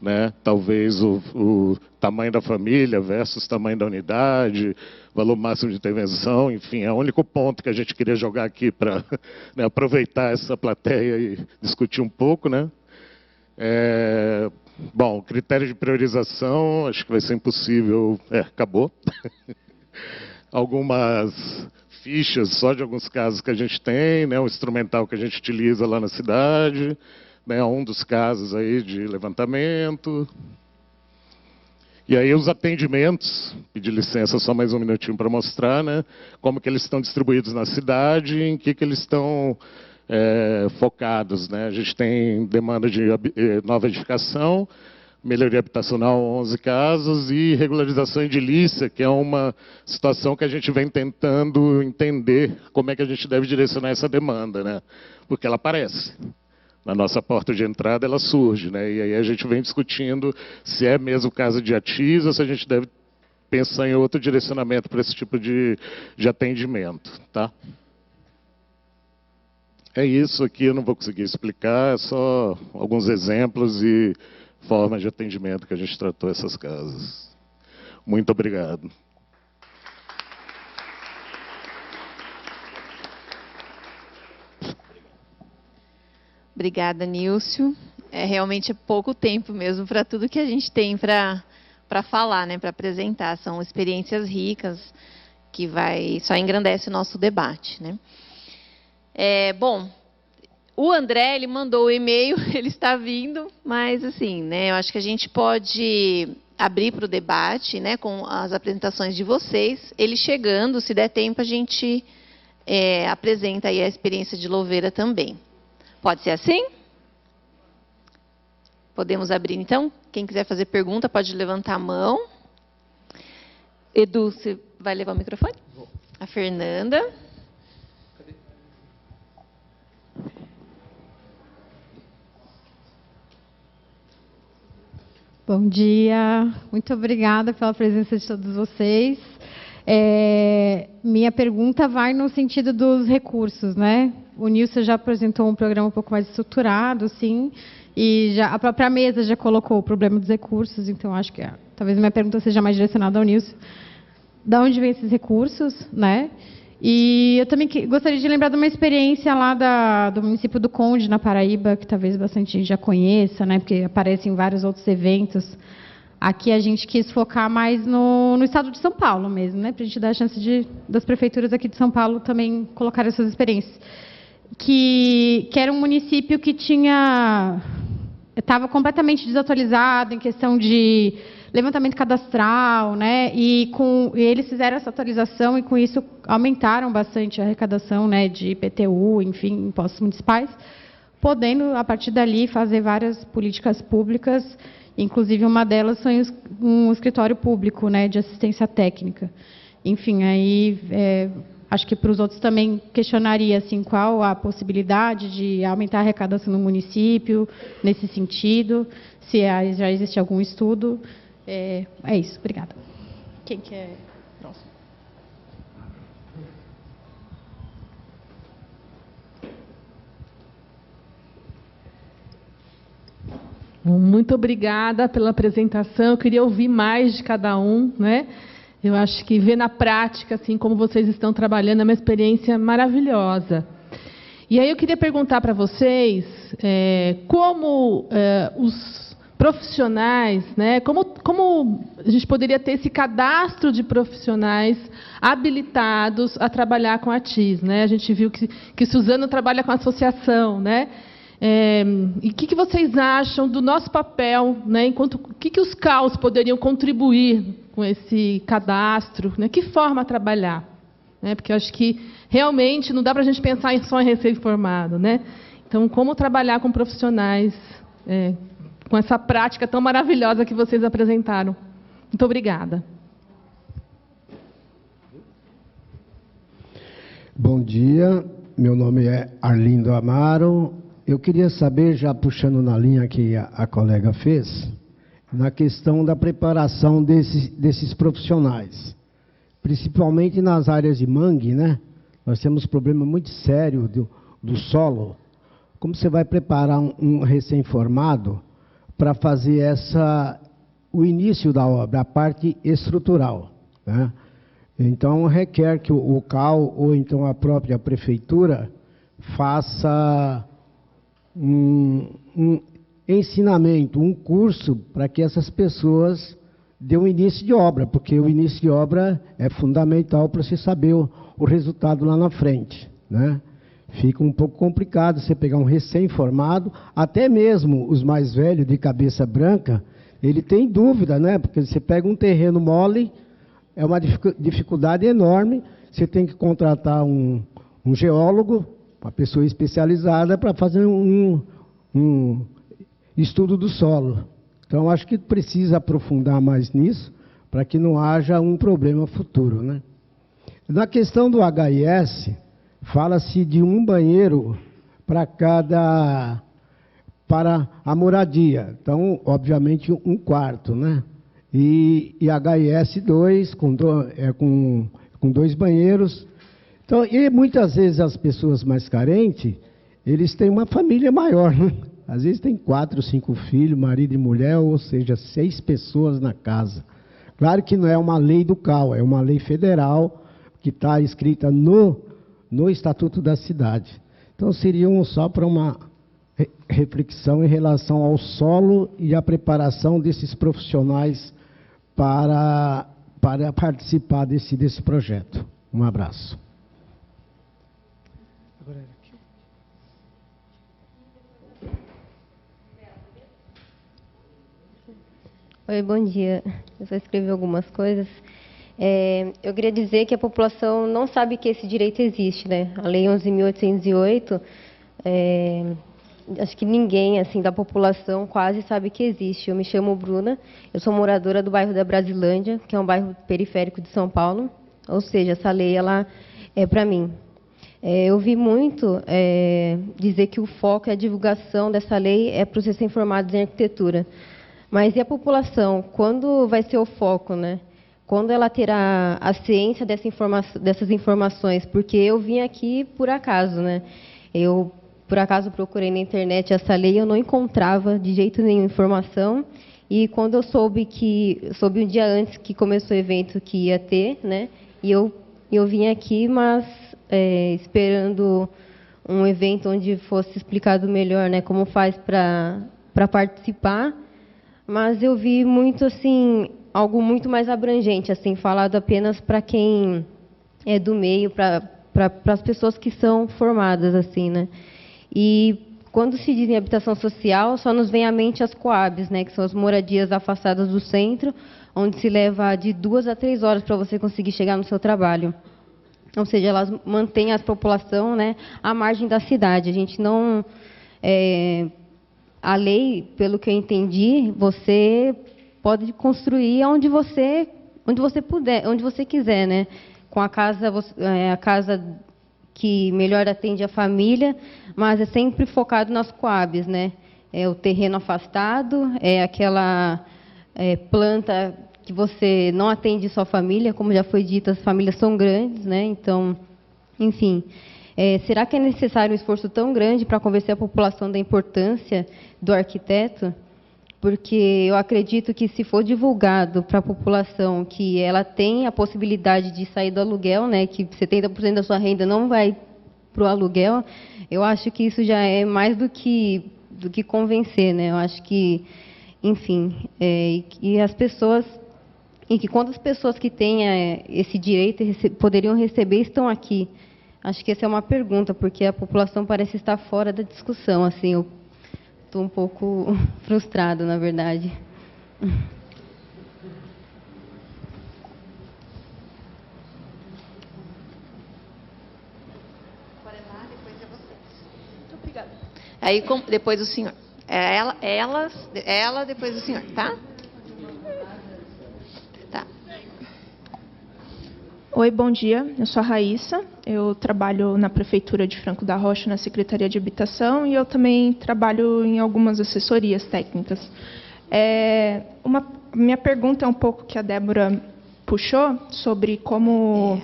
né? Talvez o tamanho da família versus tamanho da unidade, valor máximo de intervenção, enfim, é o único ponto que a gente queria jogar aqui para, né, aproveitar essa plateia e discutir um pouco, né? Bom, critério de priorização, acho que vai ser impossível, acabou. Algumas fichas só de alguns casos que a gente tem, né, o instrumental que a gente utiliza lá na cidade, né, um dos casos aí de levantamento. E aí os atendimentos, pedir licença só mais um minutinho para mostrar, né, como que eles estão distribuídos na cidade, em que eles estão focados, né. A gente tem demanda de nova edificação, melhoria habitacional, 11 casos, e regularização edilícia, que é uma situação que a gente vem tentando entender como é que a gente deve direcionar essa demanda, né? Porque ela aparece. Na nossa porta de entrada ela surge, né? E aí a gente vem discutindo se é mesmo caso de ATIS ou se a gente deve pensar em outro direcionamento para esse tipo de atendimento, tá? É isso aqui, eu não vou conseguir explicar, é só alguns exemplos e formas de atendimento que a gente tratou essas casas. Muito obrigado. Obrigada, Nílcio. Realmente pouco tempo mesmo para tudo que a gente tem para falar, né, para apresentar. São experiências ricas que só engrandece o nosso debate, né? Bom, o André, ele mandou o e-mail, ele está vindo, mas assim, né, eu acho que a gente pode abrir para o debate, né, com as apresentações de vocês. Ele chegando, se der tempo, a gente apresenta aí a experiência de Louveira também. Pode ser assim? Podemos abrir, então? Quem quiser fazer pergunta, pode levantar a mão. Edu, você vai levar o microfone? A Fernanda. Bom dia, muito obrigada pela presença de todos vocês. Minha pergunta vai no sentido dos recursos, né? O Nílcio já apresentou um programa um pouco mais estruturado, sim, e a própria mesa já colocou o problema dos recursos, então acho que talvez a minha pergunta seja mais direcionada ao Nílcio. De onde vêm esses recursos, né? E eu também gostaria de lembrar de uma experiência lá do município do Conde, na Paraíba, que talvez bastante gente já conheça, né, porque aparece em vários outros eventos. Aqui a gente quis focar mais no estado de São Paulo mesmo, né, para a gente dar a chance das prefeituras aqui de São Paulo também colocar essas experiências. Que era um município que estava completamente desatualizado em questão de levantamento cadastral, né? E eles fizeram essa atualização e com isso aumentaram bastante a arrecadação, né, de IPTU, enfim, impostos municipais, podendo a partir dali fazer várias políticas públicas, inclusive uma delas foi um escritório público, né, de assistência técnica. Enfim, aí acho que para os outros também questionaria assim, qual a possibilidade de aumentar a arrecadação no município nesse sentido, se já existe algum estudo. É isso, obrigada. Quem quer? Próximo. Muito obrigada pela apresentação. Eu queria ouvir mais de cada um, né? Eu acho que ver na prática, assim, como vocês estão trabalhando, é uma experiência maravilhosa. E aí eu queria perguntar para vocês como os profissionais, né? Como a gente poderia ter esse cadastro de profissionais habilitados a trabalhar com a ATIS, né? A gente viu que Suzano trabalha com a associação, né? E o que vocês acham do nosso papel, né? O que os CAUs poderiam contribuir com esse cadastro, né? Que forma trabalhar, né? Porque eu acho que realmente não dá para a gente pensar só em recém-formado, né? Então, como trabalhar com profissionais com essa prática tão maravilhosa que vocês apresentaram. Muito obrigada. Bom dia, meu nome é Arlindo Amaro. Eu queria saber, já puxando na linha que a colega fez, na questão da preparação desses profissionais, principalmente nas áreas de mangue, né? Nós temos um problema muito sério do solo. Como você vai preparar um recém-formado para fazer o início da obra, a parte estrutural, né? Então, requer que o CAL ou então a própria prefeitura faça um ensinamento, um curso para que essas pessoas dêem o início de obra, porque o início de obra é fundamental para você saber o resultado lá na frente, né? Fica um pouco complicado você pegar um recém-formado, até mesmo os mais velhos de cabeça branca, ele tem dúvida, né? Porque você pega um terreno mole, é uma dificuldade enorme, você tem que contratar um geólogo, uma pessoa especializada para fazer um estudo do solo. Então, acho que precisa aprofundar mais nisso, para que não haja um problema futuro, né? Na questão do HIS, fala-se de um banheiro para a moradia. Então, obviamente, um quarto, né? E HIS 2, com 2 banheiros. Então, e muitas vezes as pessoas mais carentes, eles têm uma família maior, né? Às vezes tem 4, 5 filhos, marido e mulher, ou seja, 6 pessoas na casa. Claro que não é uma lei do CAL, é uma lei federal que está escrita no Estatuto da Cidade. Então, seriam só para uma reflexão em relação ao solo e a preparação desses profissionais para participar desse projeto. Um abraço. Oi, bom dia. Eu só escrevi algumas coisas. Eu queria dizer que a população não sabe que esse direito existe, né? A Lei 11.808, acho que ninguém assim da população quase sabe que existe. Eu me chamo Bruna, eu sou moradora do bairro da Brasilândia, que é um bairro periférico de São Paulo. Ou seja, essa lei ela é para mim. Eu ouvi muito dizer que o foco e a divulgação dessa lei é para os recém-formados em arquitetura. Mas e a população? Quando vai ser o foco, né? Quando ela terá a ciência dessas informações? Porque eu vim aqui por acaso, né? Eu, por acaso, procurei na internet essa lei, eu não encontrava de jeito nenhum informação. E quando eu soube um dia antes que começou o evento que ia ter, né? E eu vim aqui, mas esperando um evento onde fosse explicado melhor, né? Como faz para participar. Mas eu vi muito assim, algo muito mais abrangente, assim, falado apenas para quem é do meio, para as pessoas que são formadas, assim, né? E quando se diz em habitação social, só nos vem à mente as Coabs, né, que são as moradias afastadas do centro, onde se leva de 2 a 3 horas para você conseguir chegar no seu trabalho. Ou seja, elas mantêm a população, né, à margem da cidade. A gente não a lei, pelo que eu entendi, você pode construir onde você puder, onde você quiser, né? Com a casa que melhor atende a família, mas é sempre focado nas Coabs, né? É o terreno afastado, é aquela planta que você não atende só a família, como já foi dito, as famílias são grandes, né? Então, enfim. Será que é necessário um esforço tão grande para convencer a população da importância do arquiteto? Porque eu acredito que, se for divulgado para a população que ela tem a possibilidade de sair do aluguel, né, que 70% da sua renda não vai para o aluguel, eu acho que isso já é mais do que convencer, né? Eu acho que, enfim, e as pessoas, e que quando as pessoas que têm esse direito poderiam receber estão aqui. Acho que essa é uma pergunta, porque a população parece estar fora da discussão. Assim, eu estou um pouco frustrada, na verdade. Muito obrigada. Aí, depois o senhor. Ela, depois o senhor, tá? Tá. Oi, bom dia. Eu sou a Raíssa. Eu trabalho na Prefeitura de Franco da Rocha, na Secretaria de Habitação, e eu também trabalho em algumas assessorias técnicas. Minha pergunta é um pouco que a Débora puxou sobre como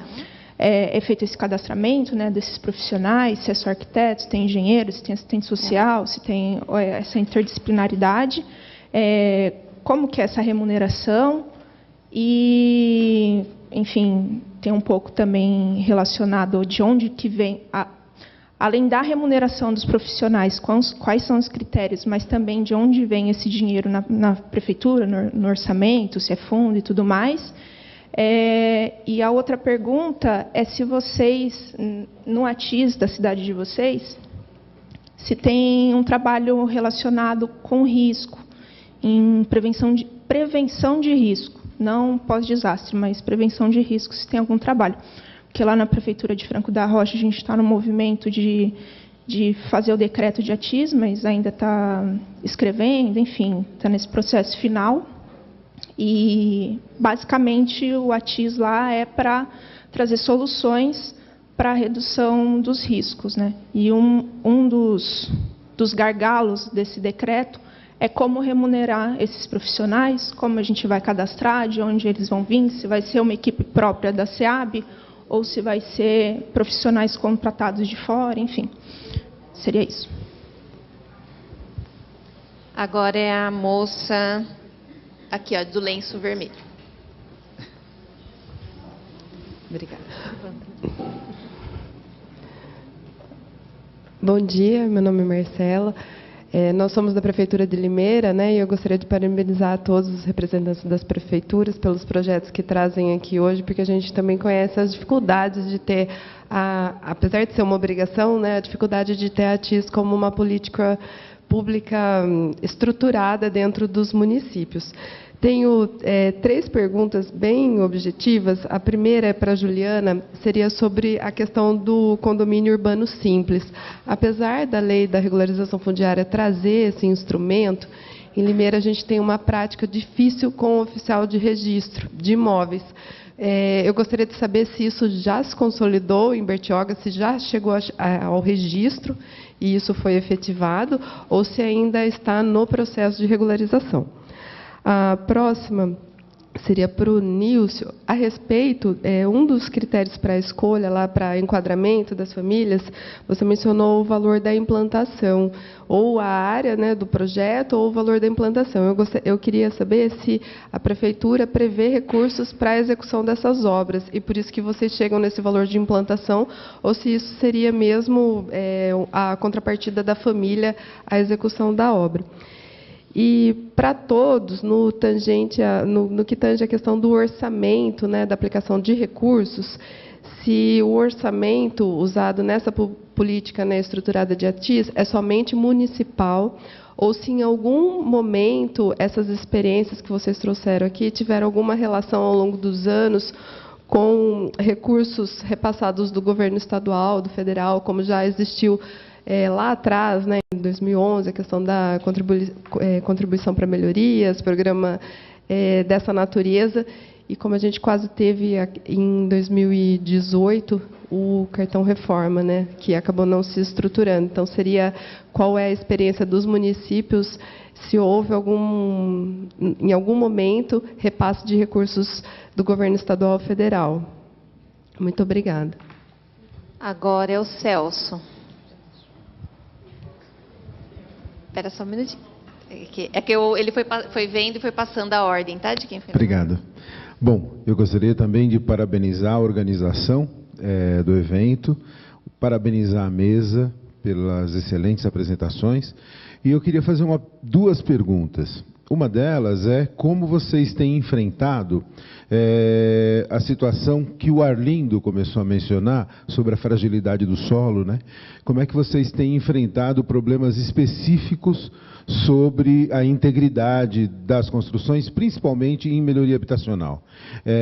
é feito esse cadastramento, né, desses profissionais, se é só arquiteto, se tem engenheiro, se tem assistente social, se tem essa interdisciplinaridade. como que é essa remuneração e, enfim, tem um pouco também relacionado de onde que vem, além da remuneração dos profissionais, quais são os critérios, mas também de onde vem esse dinheiro na prefeitura, no orçamento, se é fundo e tudo mais. E a outra pergunta é se vocês, no ATIS da cidade de vocês, se tem um trabalho relacionado com risco, em prevenção de risco, não pós-desastre, mas prevenção de risco, se tem algum trabalho. Porque lá na Prefeitura de Franco da Rocha a gente está no movimento de fazer o decreto de ATIS, mas ainda está escrevendo, enfim, está nesse processo final. E, basicamente, o ATIS lá é para trazer soluções para a redução dos riscos, né? E um dos gargalos desse decreto é como remunerar esses profissionais, como a gente vai cadastrar, de onde eles vão vir, se vai ser uma equipe própria da SEAB ou se vai ser profissionais contratados de fora, enfim. Seria isso. Agora é a moça aqui, ó, do lenço vermelho. Obrigada. Bom dia, meu nome é Marcela. Nós somos da Prefeitura de Limeira, né, e eu gostaria de parabenizar a todos os representantes das prefeituras pelos projetos que trazem aqui hoje, porque a gente também conhece as dificuldades de ter, apesar de ser uma obrigação, né, a dificuldade de ter a ATIS como uma política pública estruturada dentro dos municípios. Tenho 3 perguntas bem objetivas. A primeira é para a Juliana, seria sobre a questão do condomínio urbano simples. Apesar da lei da regularização fundiária trazer esse instrumento, em Limeira a gente tem uma prática difícil com o oficial de registro de imóveis. Eu gostaria de saber se isso já se consolidou em Bertioga, se já chegou ao registro e isso foi efetivado, ou se ainda está no processo de regularização. A próxima seria para o Nílcio, a respeito, um dos critérios para a escolha, lá para enquadramento das famílias, você mencionou o valor da implantação, ou a área, né, do projeto, ou o valor da implantação. Eu queria saber se a Prefeitura prevê recursos para a execução dessas obras, e por isso que vocês chegam nesse valor de implantação, ou se isso seria mesmo a contrapartida da família à execução da obra. E, para todos, no que tange a questão do orçamento, né, da aplicação de recursos, se o orçamento usado nessa política, né, estruturada de ATIS é somente municipal, ou se em algum momento essas experiências que vocês trouxeram aqui tiveram alguma relação ao longo dos anos com recursos repassados do governo estadual, do federal, como já existiu lá atrás, né, em 2011, a questão da contribuição para melhorias, programa dessa natureza, e como a gente quase teve em 2018 o cartão reforma, né, que acabou não se estruturando. Então, qual é a experiência dos municípios, se houve em algum momento, repasse de recursos do governo estadual ou federal. Muito obrigada. Agora é o Celso. Espera só um minutinho. Ele foi vendo e foi passando a ordem, tá? De quem foi. Obrigado. Bom, eu gostaria também de parabenizar a organização do evento, parabenizar a mesa pelas excelentes apresentações, e eu queria fazer 2 perguntas. Uma delas é como vocês têm enfrentado a situação que o Arlindo começou a mencionar sobre a fragilidade do solo, né? Como é que vocês têm enfrentado problemas específicos sobre a integridade das construções, principalmente em melhoria habitacional?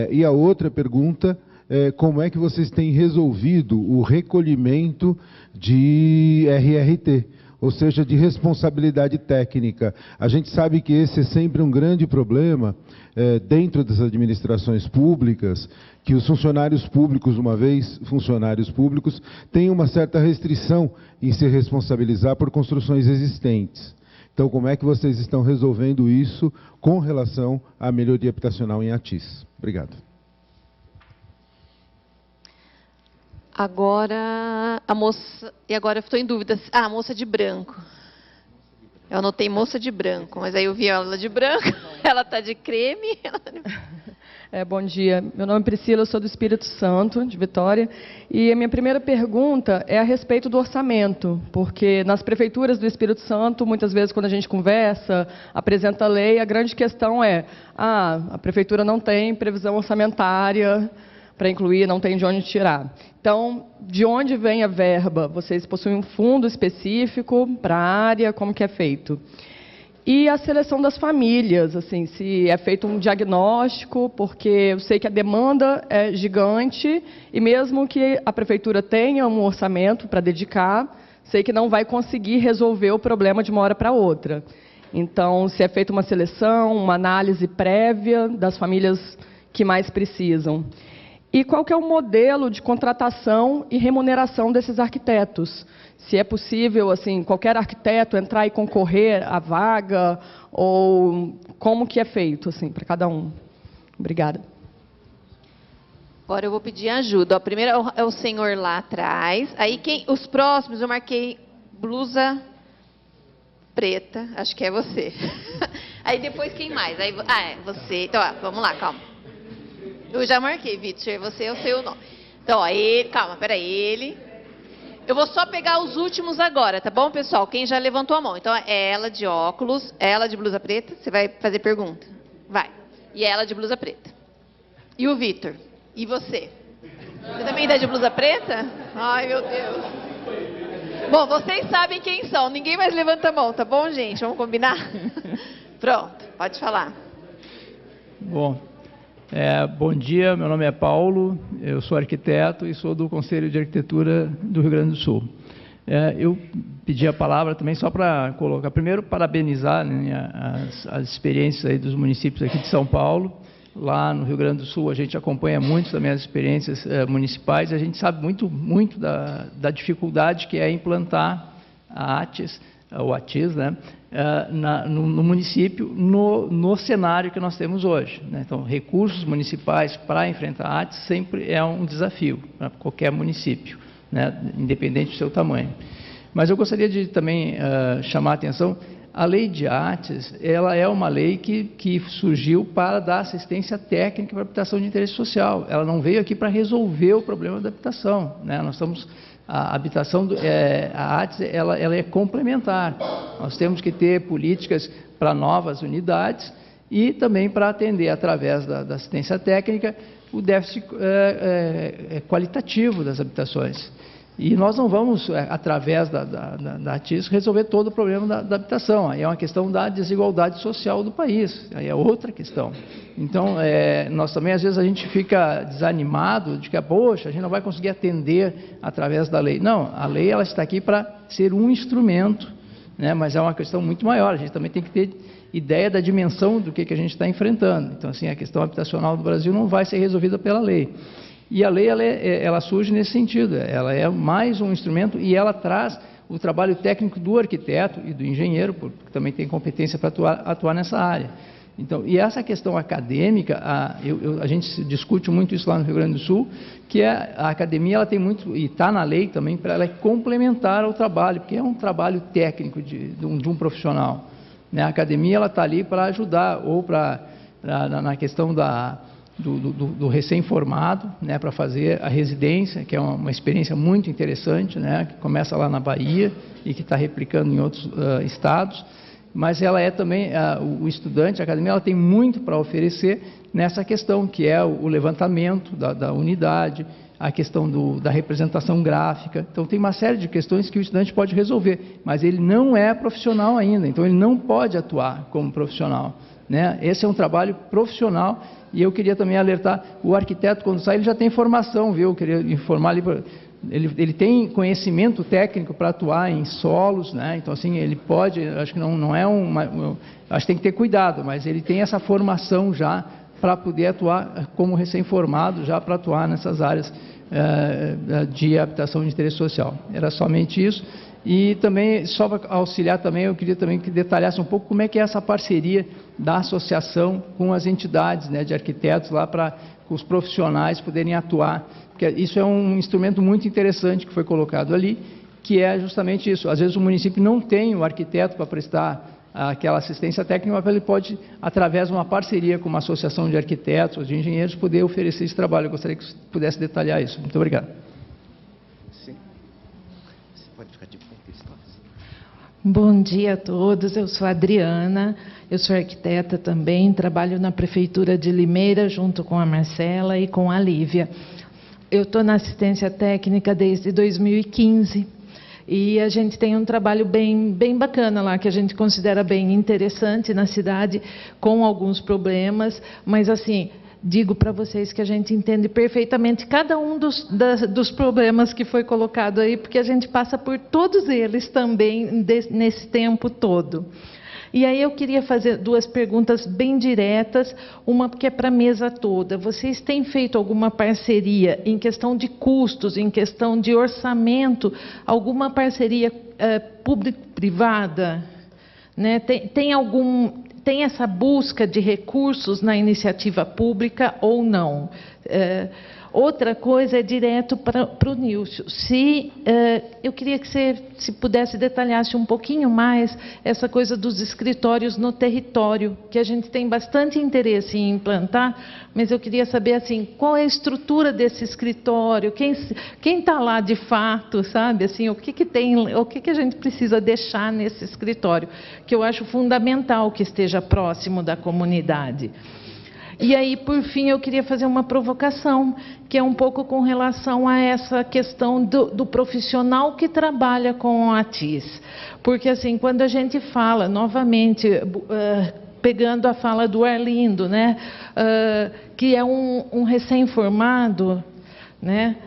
E a outra pergunta é como é que vocês têm resolvido o recolhimento de RRT? Ou seja, de responsabilidade técnica. A gente sabe que esse é sempre um grande problema dentro das administrações públicas, que os funcionários públicos, uma vez funcionários públicos, têm uma certa restrição em se responsabilizar por construções existentes. Então, como é que vocês estão resolvendo isso com relação à melhoria habitacional em ATIS? Obrigado. Agora, a moça... E agora eu estou em dúvida. A moça de branco. Eu anotei moça de branco, mas aí eu vi ela de branco, ela está de creme. Bom dia, meu nome é Priscila, eu sou do Espírito Santo, de Vitória, e a minha primeira pergunta é a respeito do orçamento, porque nas prefeituras do Espírito Santo, muitas vezes quando a gente conversa, apresenta a lei, a grande questão é, a prefeitura não tem previsão orçamentária para incluir, não tem de onde tirar. Então, de onde vem a verba? Vocês possuem um fundo específico para a área? Como que é feito? E a seleção das famílias, assim, se é feito um diagnóstico, porque eu sei que a demanda é gigante e mesmo que a prefeitura tenha um orçamento para dedicar, sei que não vai conseguir resolver o problema de uma hora para outra. Então, se é feita uma seleção, uma análise prévia das famílias que mais precisam. E qual que é o modelo de contratação e remuneração desses arquitetos? Se é possível, assim, qualquer arquiteto entrar e concorrer à vaga, ou como que é feito, assim, para cada um? Obrigada. Agora eu vou pedir ajuda. Ó, primeiro é o senhor lá atrás. Aí os próximos eu marquei blusa preta, acho que é você. Aí depois quem mais? Aí, é você. Então, vamos lá, calma. Eu já marquei, Vitor, você é o seu nome. Então, ó, ele, calma, peraí, ele. Eu vou só pegar os últimos agora, tá bom, pessoal? Quem já levantou a mão. Então, é ela de óculos, ela de blusa preta, você vai fazer pergunta. Vai. E ela de blusa preta. E o Vitor? E você? Você também está de blusa preta? Ai, meu Deus. Bom, vocês sabem quem são, ninguém mais levanta a mão, tá bom, gente? Vamos combinar? Pronto, pode falar. Bom. Bom dia, meu nome é Paulo, eu sou arquiteto e sou do Conselho de Arquitetura do Rio Grande do Sul. Eu pedi a palavra também só para colocar, primeiro, parabenizar, né, as experiências aí dos municípios aqui de São Paulo. Lá no Rio Grande do Sul a gente acompanha muito também as experiências municipais, a gente sabe muito da dificuldade que é implantar a ATIS, o ATIS, né, no município, no cenário que nós temos hoje, né? Então, recursos municipais para enfrentar a ATIS sempre é um desafio para qualquer município, né, independente do seu tamanho. Mas eu gostaria de também chamar a atenção, a lei de ATIS, ela é uma lei que surgiu para dar assistência técnica para a habitação de interesse social. Ela não veio aqui para resolver o problema da habitação, né? Nós estamos... A habitação, a ATIS, ela é complementar. Nós temos que ter políticas para novas unidades e também para atender, através da assistência técnica, o déficit qualitativo das habitações. E nós não vamos, através da ATIS, resolver todo o problema da habitação. Aí é uma questão da desigualdade social do país, aí é outra questão. Então, nós também, às vezes, a gente fica desanimado de que, poxa, a gente não vai conseguir atender através da lei. Não, a lei ela está aqui para ser um instrumento, né, mas é uma questão muito maior. A gente também tem que ter ideia da dimensão do que a gente está enfrentando. Então, assim, a questão habitacional do Brasil não vai ser resolvida pela lei. E a lei ela surge nesse sentido, ela é mais um instrumento e ela traz o trabalho técnico do arquiteto e do engenheiro, porque também tem competência para atuar nessa área. Então, e essa questão acadêmica, a gente discute muito isso lá no Rio Grande do Sul, que a academia ela tem muito, e está na lei também, para ela complementar ao trabalho, porque é um trabalho técnico de um profissional, né? A academia está ali para ajudar, ou na questão do recém-formado, né, para fazer a residência, que é uma experiência muito interessante, né, que começa lá na Bahia e que está replicando em outros estados, mas ela é também, o estudante, a academia, ela tem muito para oferecer nessa questão, que é o levantamento da unidade, a questão da representação gráfica. Então, tem uma série de questões que o estudante pode resolver, mas ele não é profissional ainda, então ele não pode atuar como profissional, né? Esse é um trabalho profissional. E eu queria também alertar, o arquiteto, quando sai, ele já tem formação, viu? Eu queria informar ali, ele tem conhecimento técnico para atuar em solos, né? Então, assim, ele pode, acho que não é acho que tem que ter cuidado, mas ele tem essa formação já para poder atuar como recém-formado, já para atuar nessas áreas de habitação de interesse social. Era somente isso. E também, só para auxiliar também, eu queria também que detalhasse um pouco como é que é essa parceria da associação com as entidades, né, de arquitetos, lá para os profissionais poderem atuar, porque isso é um instrumento muito interessante que foi colocado ali, que é justamente isso. Às vezes o município não tem o arquiteto para prestar aquela assistência técnica, mas ele pode, através de uma parceria com uma associação de arquitetos ou de engenheiros, poder oferecer esse trabalho. Eu gostaria que você pudesse detalhar isso. Muito obrigado. Sim. Você pode ficar de pé. Bom dia a todos, eu sou a Adriana, eu sou arquiteta também, trabalho na Prefeitura de Limeira, junto com a Marcela e com a Lívia. Eu estou na assistência técnica desde 2015 e a gente tem um trabalho bem bacana lá, que a gente considera bem interessante na cidade, com alguns problemas, mas assim, digo para vocês que a gente entende perfeitamente cada um dos problemas que foi colocado aí, porque a gente passa por todos eles também nesse tempo todo. E aí eu queria fazer duas perguntas bem diretas, uma que é para a mesa toda. Vocês têm feito alguma parceria em questão de custos, em questão de orçamento, alguma parceria público-privada? Né? Tem essa busca de recursos na iniciativa pública ou não? Outra coisa é direto para o Nilson. Eu queria que você, se pudesse, detalhasse um pouquinho mais essa coisa dos escritórios no território, que a gente tem bastante interesse em implantar, mas eu queria saber assim, qual é a estrutura desse escritório, quem está lá de fato, sabe? Assim, o que a gente precisa deixar nesse escritório, que eu acho fundamental que esteja próximo da comunidade. E aí, por fim, eu queria fazer uma provocação, que é um pouco com relação a essa questão do profissional que trabalha com a TIS. Porque, assim, quando a gente fala, novamente, pegando a fala do Arlindo, né, que é um recém-formado, né?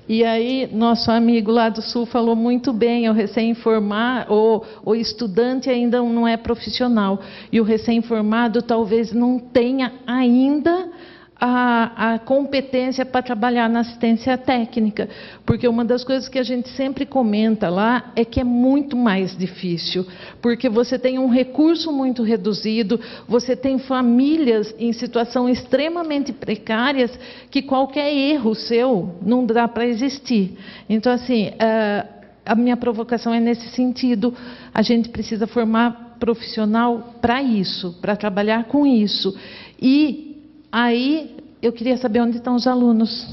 E aí, nosso amigo lá do Sul falou muito bem, o recém-formado, o estudante ainda não é profissional, e o recém-formado talvez não tenha ainda a competência para trabalhar na assistência técnica, porque uma das coisas que a gente sempre comenta lá é que é muito mais difícil, porque você tem um recurso muito reduzido, você tem famílias em situação extremamente precárias que qualquer erro seu não dá para existir. Então, assim, a minha provocação é nesse sentido, a gente precisa formar profissional para isso, para trabalhar com isso. E aí, eu queria saber onde estão os alunos.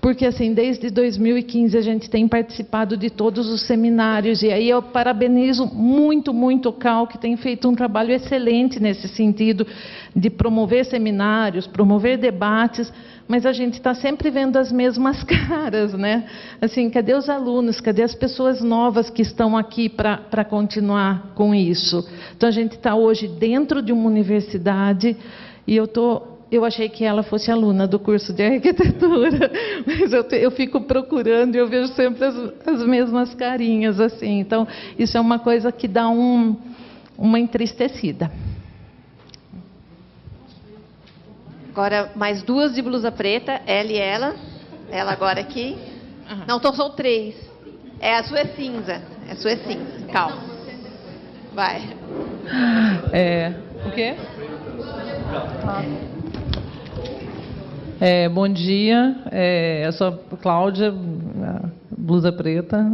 Porque, assim, desde 2015 a gente tem participado de todos os seminários, e aí eu parabenizo muito o CAL, que tem feito um trabalho excelente nesse sentido, de promover seminários, promover debates, mas a gente está sempre vendo as mesmas caras, né? Assim, cadê os alunos, cadê as pessoas novas que estão aqui para continuar com isso? Então, a gente está hoje dentro de uma universidade, e eu achei que ela fosse aluna do curso de arquitetura, mas eu fico procurando e eu vejo sempre as mesmas carinhas, assim. Então, isso é uma coisa que dá uma entristecida. Agora, mais duas de blusa preta, ela e ela. Ela agora aqui. Não, então são três. A sua é cinza. A sua é cinza. Calma. Vai. O quê? Bom dia, eu sou a Cláudia, blusa preta.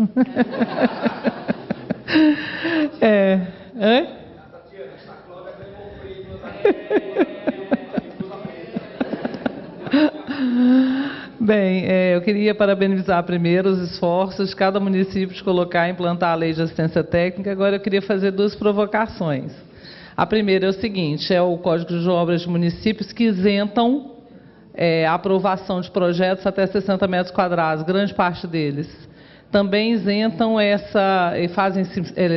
Bem, eu queria parabenizar primeiro os esforços de cada município de colocar e implantar a lei de assistência técnica. Agora eu queria fazer duas provocações. A primeira é o seguinte, é o Código de Obras de Municípios que isentam a aprovação de projetos até 60 metros quadrados, grande parte deles. Também isentam fazem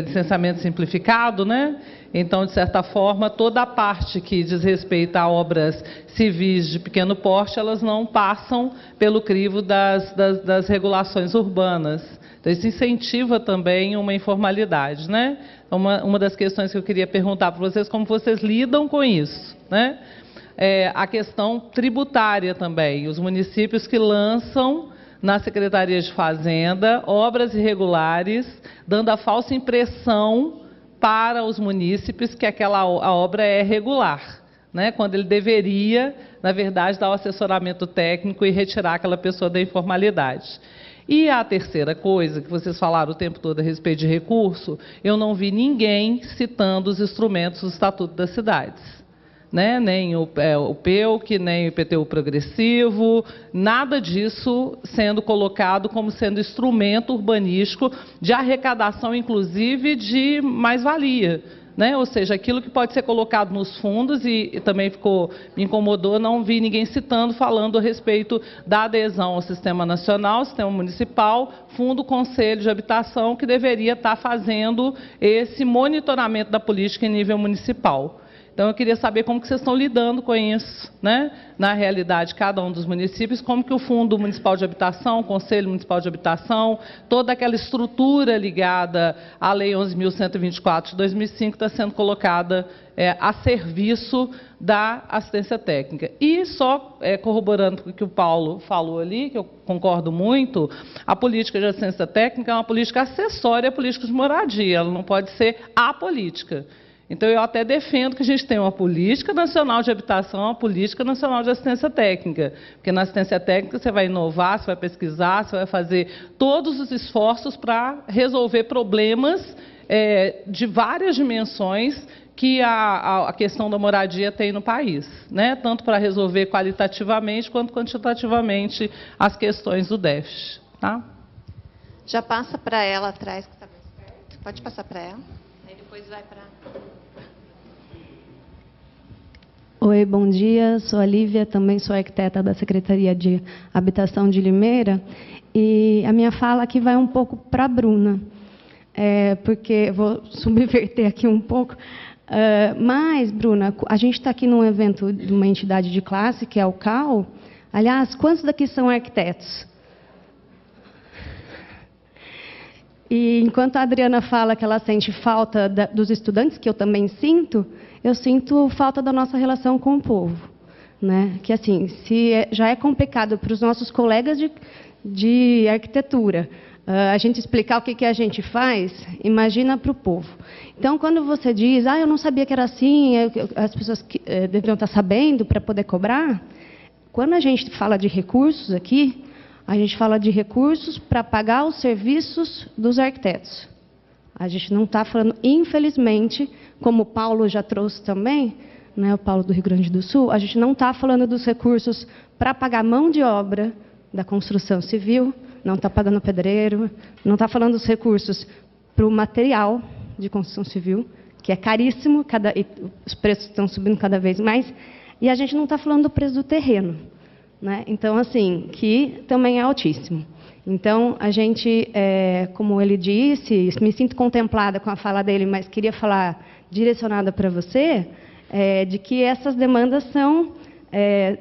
licenciamento simplificado, né? Então, de certa forma, toda a parte que diz respeito a obras civis de pequeno porte, elas não passam pelo crivo das regulações urbanas. Então, isso incentiva também uma informalidade, né? Uma das questões que eu queria perguntar para vocês, como vocês lidam com isso, né? A questão tributária também, os municípios que lançam na Secretaria de Fazenda obras irregulares, dando a falsa impressão para os munícipes que a obra é regular, né? Quando ele deveria, na verdade, dar o assessoramento técnico e retirar aquela pessoa da informalidade. E a terceira coisa, que vocês falaram o tempo todo a respeito de recurso, eu não vi ninguém citando os instrumentos do Estatuto das Cidades. Né? Nem o PEUC, nem o IPTU progressivo, nada disso sendo colocado como sendo instrumento urbanístico de arrecadação, inclusive, de mais-valia. Né? Ou seja, aquilo que pode ser colocado nos fundos, e também me incomodou, não vi ninguém citando, falando a respeito da adesão ao Sistema Nacional, Sistema Municipal, Fundo Conselho de Habitação, que deveria estar fazendo esse monitoramento da política em nível municipal. Então, eu queria saber como que vocês estão lidando com isso, né? Na realidade, cada um dos municípios, como que o Fundo Municipal de Habitação, o Conselho Municipal de Habitação, toda aquela estrutura ligada à Lei 11.124 de 2005 está sendo colocada a serviço da assistência técnica. E só corroborando com o que o Paulo falou ali, que eu concordo muito, a política de assistência técnica é uma política acessória à política de moradia, ela não pode ser a política. Então, eu até defendo que a gente tenha uma política nacional de habitação, uma política nacional de assistência técnica. Porque na assistência técnica você vai inovar, você vai pesquisar, você vai fazer todos os esforços para resolver problemas de várias dimensões que a questão da moradia tem no país, né? Tanto para resolver qualitativamente quanto quantitativamente as questões do déficit. Tá? Já passa para ela atrás, que está mais perto. Pode passar para ela. Aí depois vai para... Oi, bom dia. Sou a Lívia, também sou arquiteta da Secretaria de Habitação de Limeira. E a minha fala aqui vai um pouco para a Bruna, porque vou subverter aqui um pouco. Mas, Bruna, a gente está aqui num evento de uma entidade de classe, que é o CAL. Aliás, quantos daqui são arquitetos? E enquanto a Adriana fala que ela sente falta dos estudantes, que eu também sinto, eu sinto falta da nossa relação com o povo. Né? Que, assim, já é complicado para os nossos colegas de arquitetura a gente explicar o que a gente faz, imagina para o povo. Então, quando você diz, eu não sabia que era assim, as pessoas deviam estar sabendo para poder cobrar, quando a gente fala de recursos aqui, a gente fala de recursos para pagar os serviços dos arquitetos. A gente não está falando, infelizmente, como o Paulo já trouxe também, né, o Paulo do Rio Grande do Sul, a gente não está falando dos recursos para pagar a mão de obra da construção civil, não está pagando pedreiro, não está falando dos recursos para o material de construção civil, que é caríssimo, os preços estão subindo cada vez mais, e a gente não está falando do preço do terreno. Né? Então, assim, que também é altíssimo. Então, a gente, como ele disse, me sinto contemplada com a fala dele, mas queria falar direcionada para você, de que essas demandas são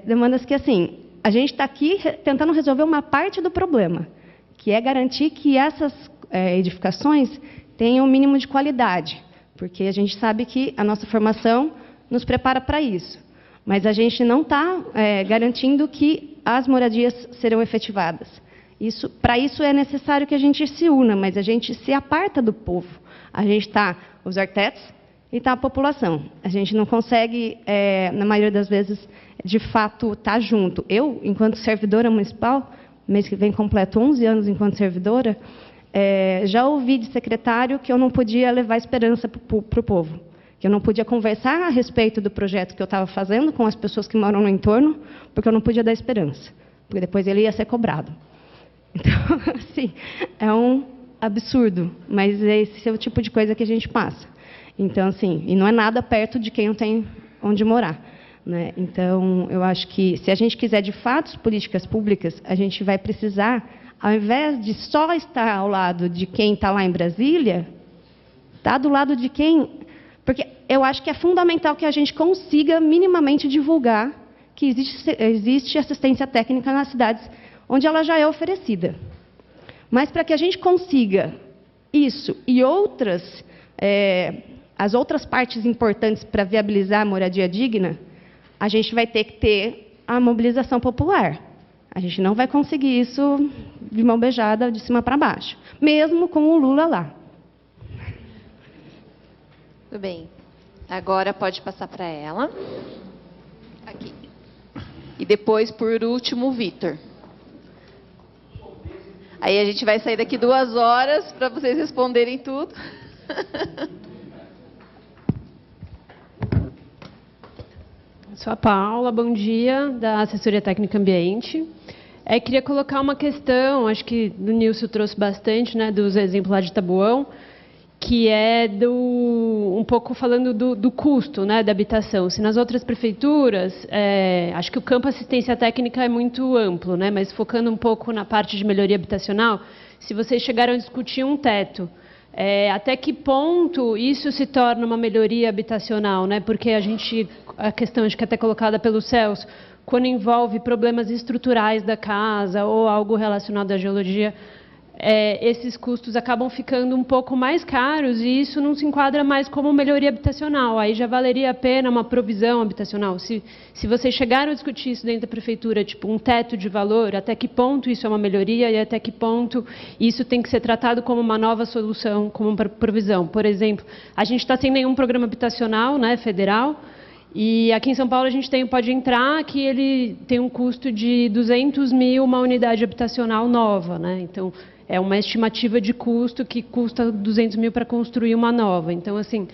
demandas que, assim, a gente está aqui tentando resolver uma parte do problema, que é garantir que essas edificações tenham um mínimo de qualidade, porque a gente sabe que a nossa formação nos prepara para isso. Mas a gente não está garantindo que as moradias serão efetivadas. Para isso é necessário que a gente se una, mas a gente se aparta do povo. A gente está, os arquitetos, e está a população. A gente não consegue, na maioria das vezes, de fato, estar junto. Eu, enquanto servidora municipal, mês que vem completo 11 anos enquanto servidora, já ouvi de secretário que eu não podia levar esperança para o povo. Que eu não podia conversar a respeito do projeto que eu estava fazendo com as pessoas que moram no entorno, porque eu não podia dar esperança, porque depois ele ia ser cobrado. Então, assim, é um absurdo, mas esse é o tipo de coisa que a gente passa. Então, assim, e não é nada perto de quem não tem onde morar. Né? Então, eu acho que, se a gente quiser, de fato, políticas públicas, a gente vai precisar, ao invés de só estar ao lado de quem está lá em Brasília, estar do lado de quem... Porque eu acho que é fundamental que a gente consiga minimamente divulgar que existe assistência técnica nas cidades onde ela já é oferecida. Mas para que a gente consiga isso e as outras partes importantes para viabilizar a moradia digna, a gente vai ter que ter a mobilização popular. A gente não vai conseguir isso de mão beijada, de cima para baixo, mesmo com o Lula lá. Tudo bem. Agora pode passar para ela. Aqui. E depois, por último, o Vitor. Aí a gente vai sair daqui 2 horas para vocês responderem tudo. Sou a Paula, bom dia, da Assessoria Técnica Ambiente. Queria colocar uma questão, acho que o Nilson trouxe bastante, né, dos exemplos lá de Taboão, que é um pouco falando do custo, né, da habitação. Se nas outras prefeituras, acho que o campo assistência técnica é muito amplo, né, mas focando um pouco na parte de melhoria habitacional, se vocês chegaram a discutir um teto, até que ponto isso se torna uma melhoria habitacional, né? Porque a questão acho que até colocada pelo Celso, quando envolve problemas estruturais da casa ou algo relacionado à geologia, esses custos acabam ficando um pouco mais caros e isso não se enquadra mais como melhoria habitacional. Aí já valeria a pena uma provisão habitacional. Se vocês chegaram a discutir isso dentro da prefeitura, tipo um teto de valor, até que ponto isso é uma melhoria e até que ponto isso tem que ser tratado como uma nova solução, como uma provisão. Por exemplo, a gente está sem nenhum programa habitacional, né, federal, e aqui em São Paulo a gente pode entrar que ele tem um custo de 200 mil uma unidade habitacional nova, né? Então, é uma estimativa de custo que custa 200 mil para construir uma nova. Então, assim,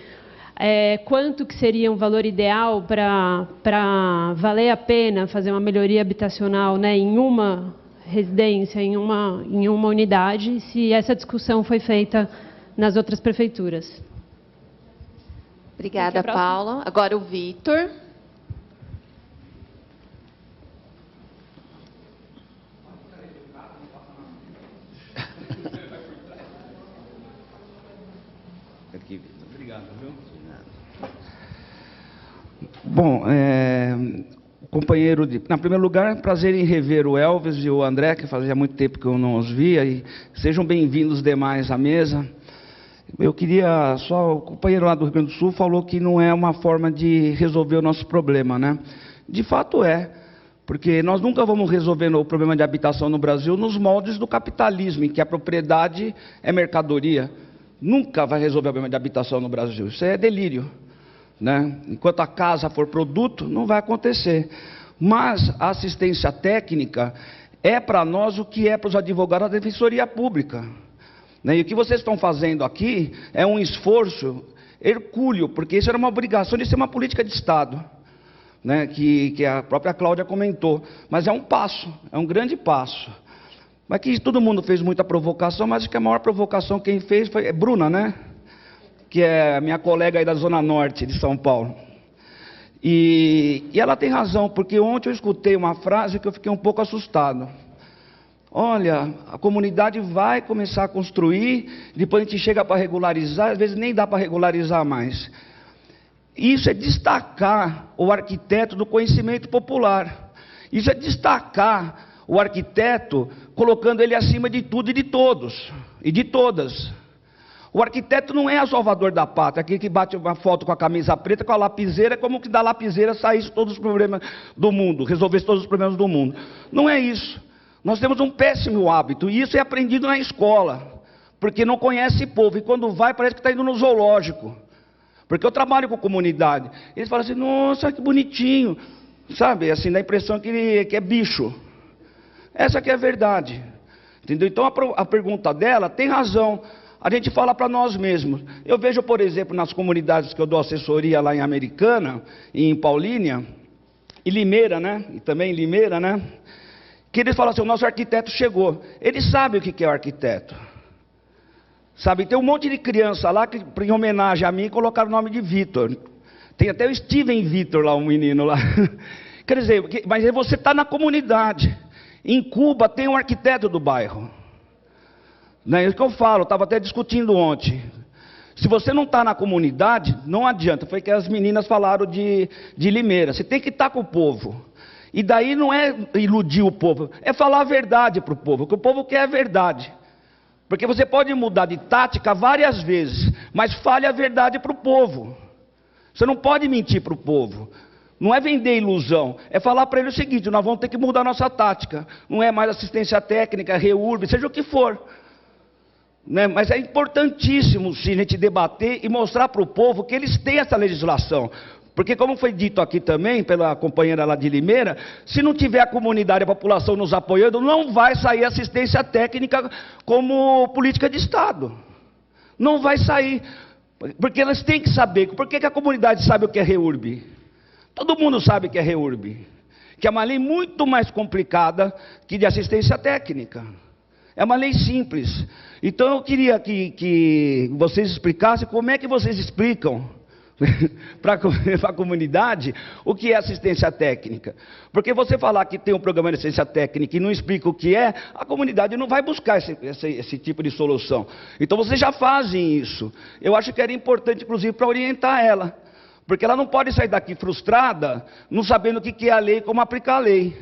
quanto que seria um valor ideal para valer a pena fazer uma melhoria habitacional, né, em uma residência, em uma unidade, se essa discussão foi feita nas outras prefeituras? Obrigada, Paula. Agora o Vitor. Obrigado, viu? Bom, companheiro em primeiro lugar, prazer em rever o Elvis e o André, que fazia muito tempo que eu não os via, e sejam bem-vindos demais à mesa. Eu queria só, o companheiro lá do Rio Grande do Sul falou que não é uma forma de resolver o nosso problema, né? De fato porque nós nunca vamos resolver o problema de habitação no Brasil nos moldes do capitalismo, em que a propriedade é mercadoria. Nunca vai resolver o problema de habitação no Brasil, isso é delírio, né? Enquanto a casa for produto, não vai acontecer. Mas a assistência técnica é para nós o que é para os advogados da Defensoria Pública. E o que vocês estão fazendo aqui é um esforço hercúleo, porque isso era uma obrigação de ser uma política de Estado, né, que a própria Cláudia comentou. Mas é um passo, é um grande passo. Aqui todo mundo fez muita provocação, mas acho que a maior provocação quem fez foi Bruna, né? Que é a minha colega aí da Zona Norte de São Paulo. E ela tem razão, porque ontem eu escutei uma frase que eu fiquei um pouco assustado. Olha, a comunidade vai começar a construir, depois a gente chega para regularizar, às vezes nem dá para regularizar mais. Isso é destacar o arquiteto do conhecimento popular. Isso é destacar o arquiteto colocando ele acima de tudo e de todos, e de todas. O arquiteto não é o salvador da pátria, aquele que bate uma foto com a camisa preta, com a lapiseira, como que da lapiseira saísse todos os problemas do mundo, resolvesse todos os problemas do mundo. Não é isso. Nós temos um péssimo hábito, e isso é aprendido na escola, porque não conhece povo, e quando vai parece que está indo no zoológico. Porque eu trabalho com comunidade, eles falam assim, nossa, que bonitinho, sabe, assim, dá a impressão que é bicho. Essa que é a verdade, entendeu? Então a pergunta dela tem razão, a gente fala para nós mesmos. Eu vejo, por exemplo, nas comunidades que eu dou assessoria lá em Americana, em Paulínia, e Limeira, né, e também em Limeira, né, que eles falam assim, o nosso arquiteto chegou. Eles sabem o que é o arquiteto. Sabe, tem um monte de criança lá que, em homenagem a mim, colocaram o nome de Vitor. Tem até o Steven Vitor lá, um menino lá. Quer dizer, mas você está na comunidade. Em Cuba tem um arquiteto do bairro. Não é isso que eu falo, estava até discutindo ontem. Se você não está na comunidade, não adianta. Foi que as meninas falaram de Limeira. Você tem que estar com o povo. E daí não é iludir o povo, é falar a verdade para o povo, o que o povo quer é verdade. Porque você pode mudar de tática várias vezes, mas fale a verdade para o povo. Você não pode mentir para o povo. Não é vender ilusão, é falar para ele o seguinte, nós vamos ter que mudar nossa tática. Não é mais assistência técnica, REURB, seja o que for. Né? Mas é importantíssimo sim, a gente debater e mostrar para o povo que eles têm essa legislação. Porque, como foi dito aqui também, pela companheira lá de Limeira, se não tiver a comunidade, a população nos apoiando, não vai sair assistência técnica como política de Estado. Não vai sair. Porque elas têm que saber. Por que a comunidade sabe o que é REURB? Todo mundo sabe o que é REURB. Que é uma lei muito mais complicada que de assistência técnica. É uma lei simples. Então, eu queria que vocês explicassem como é que vocês explicam para a comunidade o que é assistência técnica. Porque você falar que tem um programa de assistência técnica e não explica o que é, a comunidade não vai buscar esse tipo de solução. Então vocês já fazem isso. Eu acho que era importante, inclusive, para orientar ela. Porque ela não pode sair daqui frustrada, não sabendo o que é a lei e como aplicar a lei.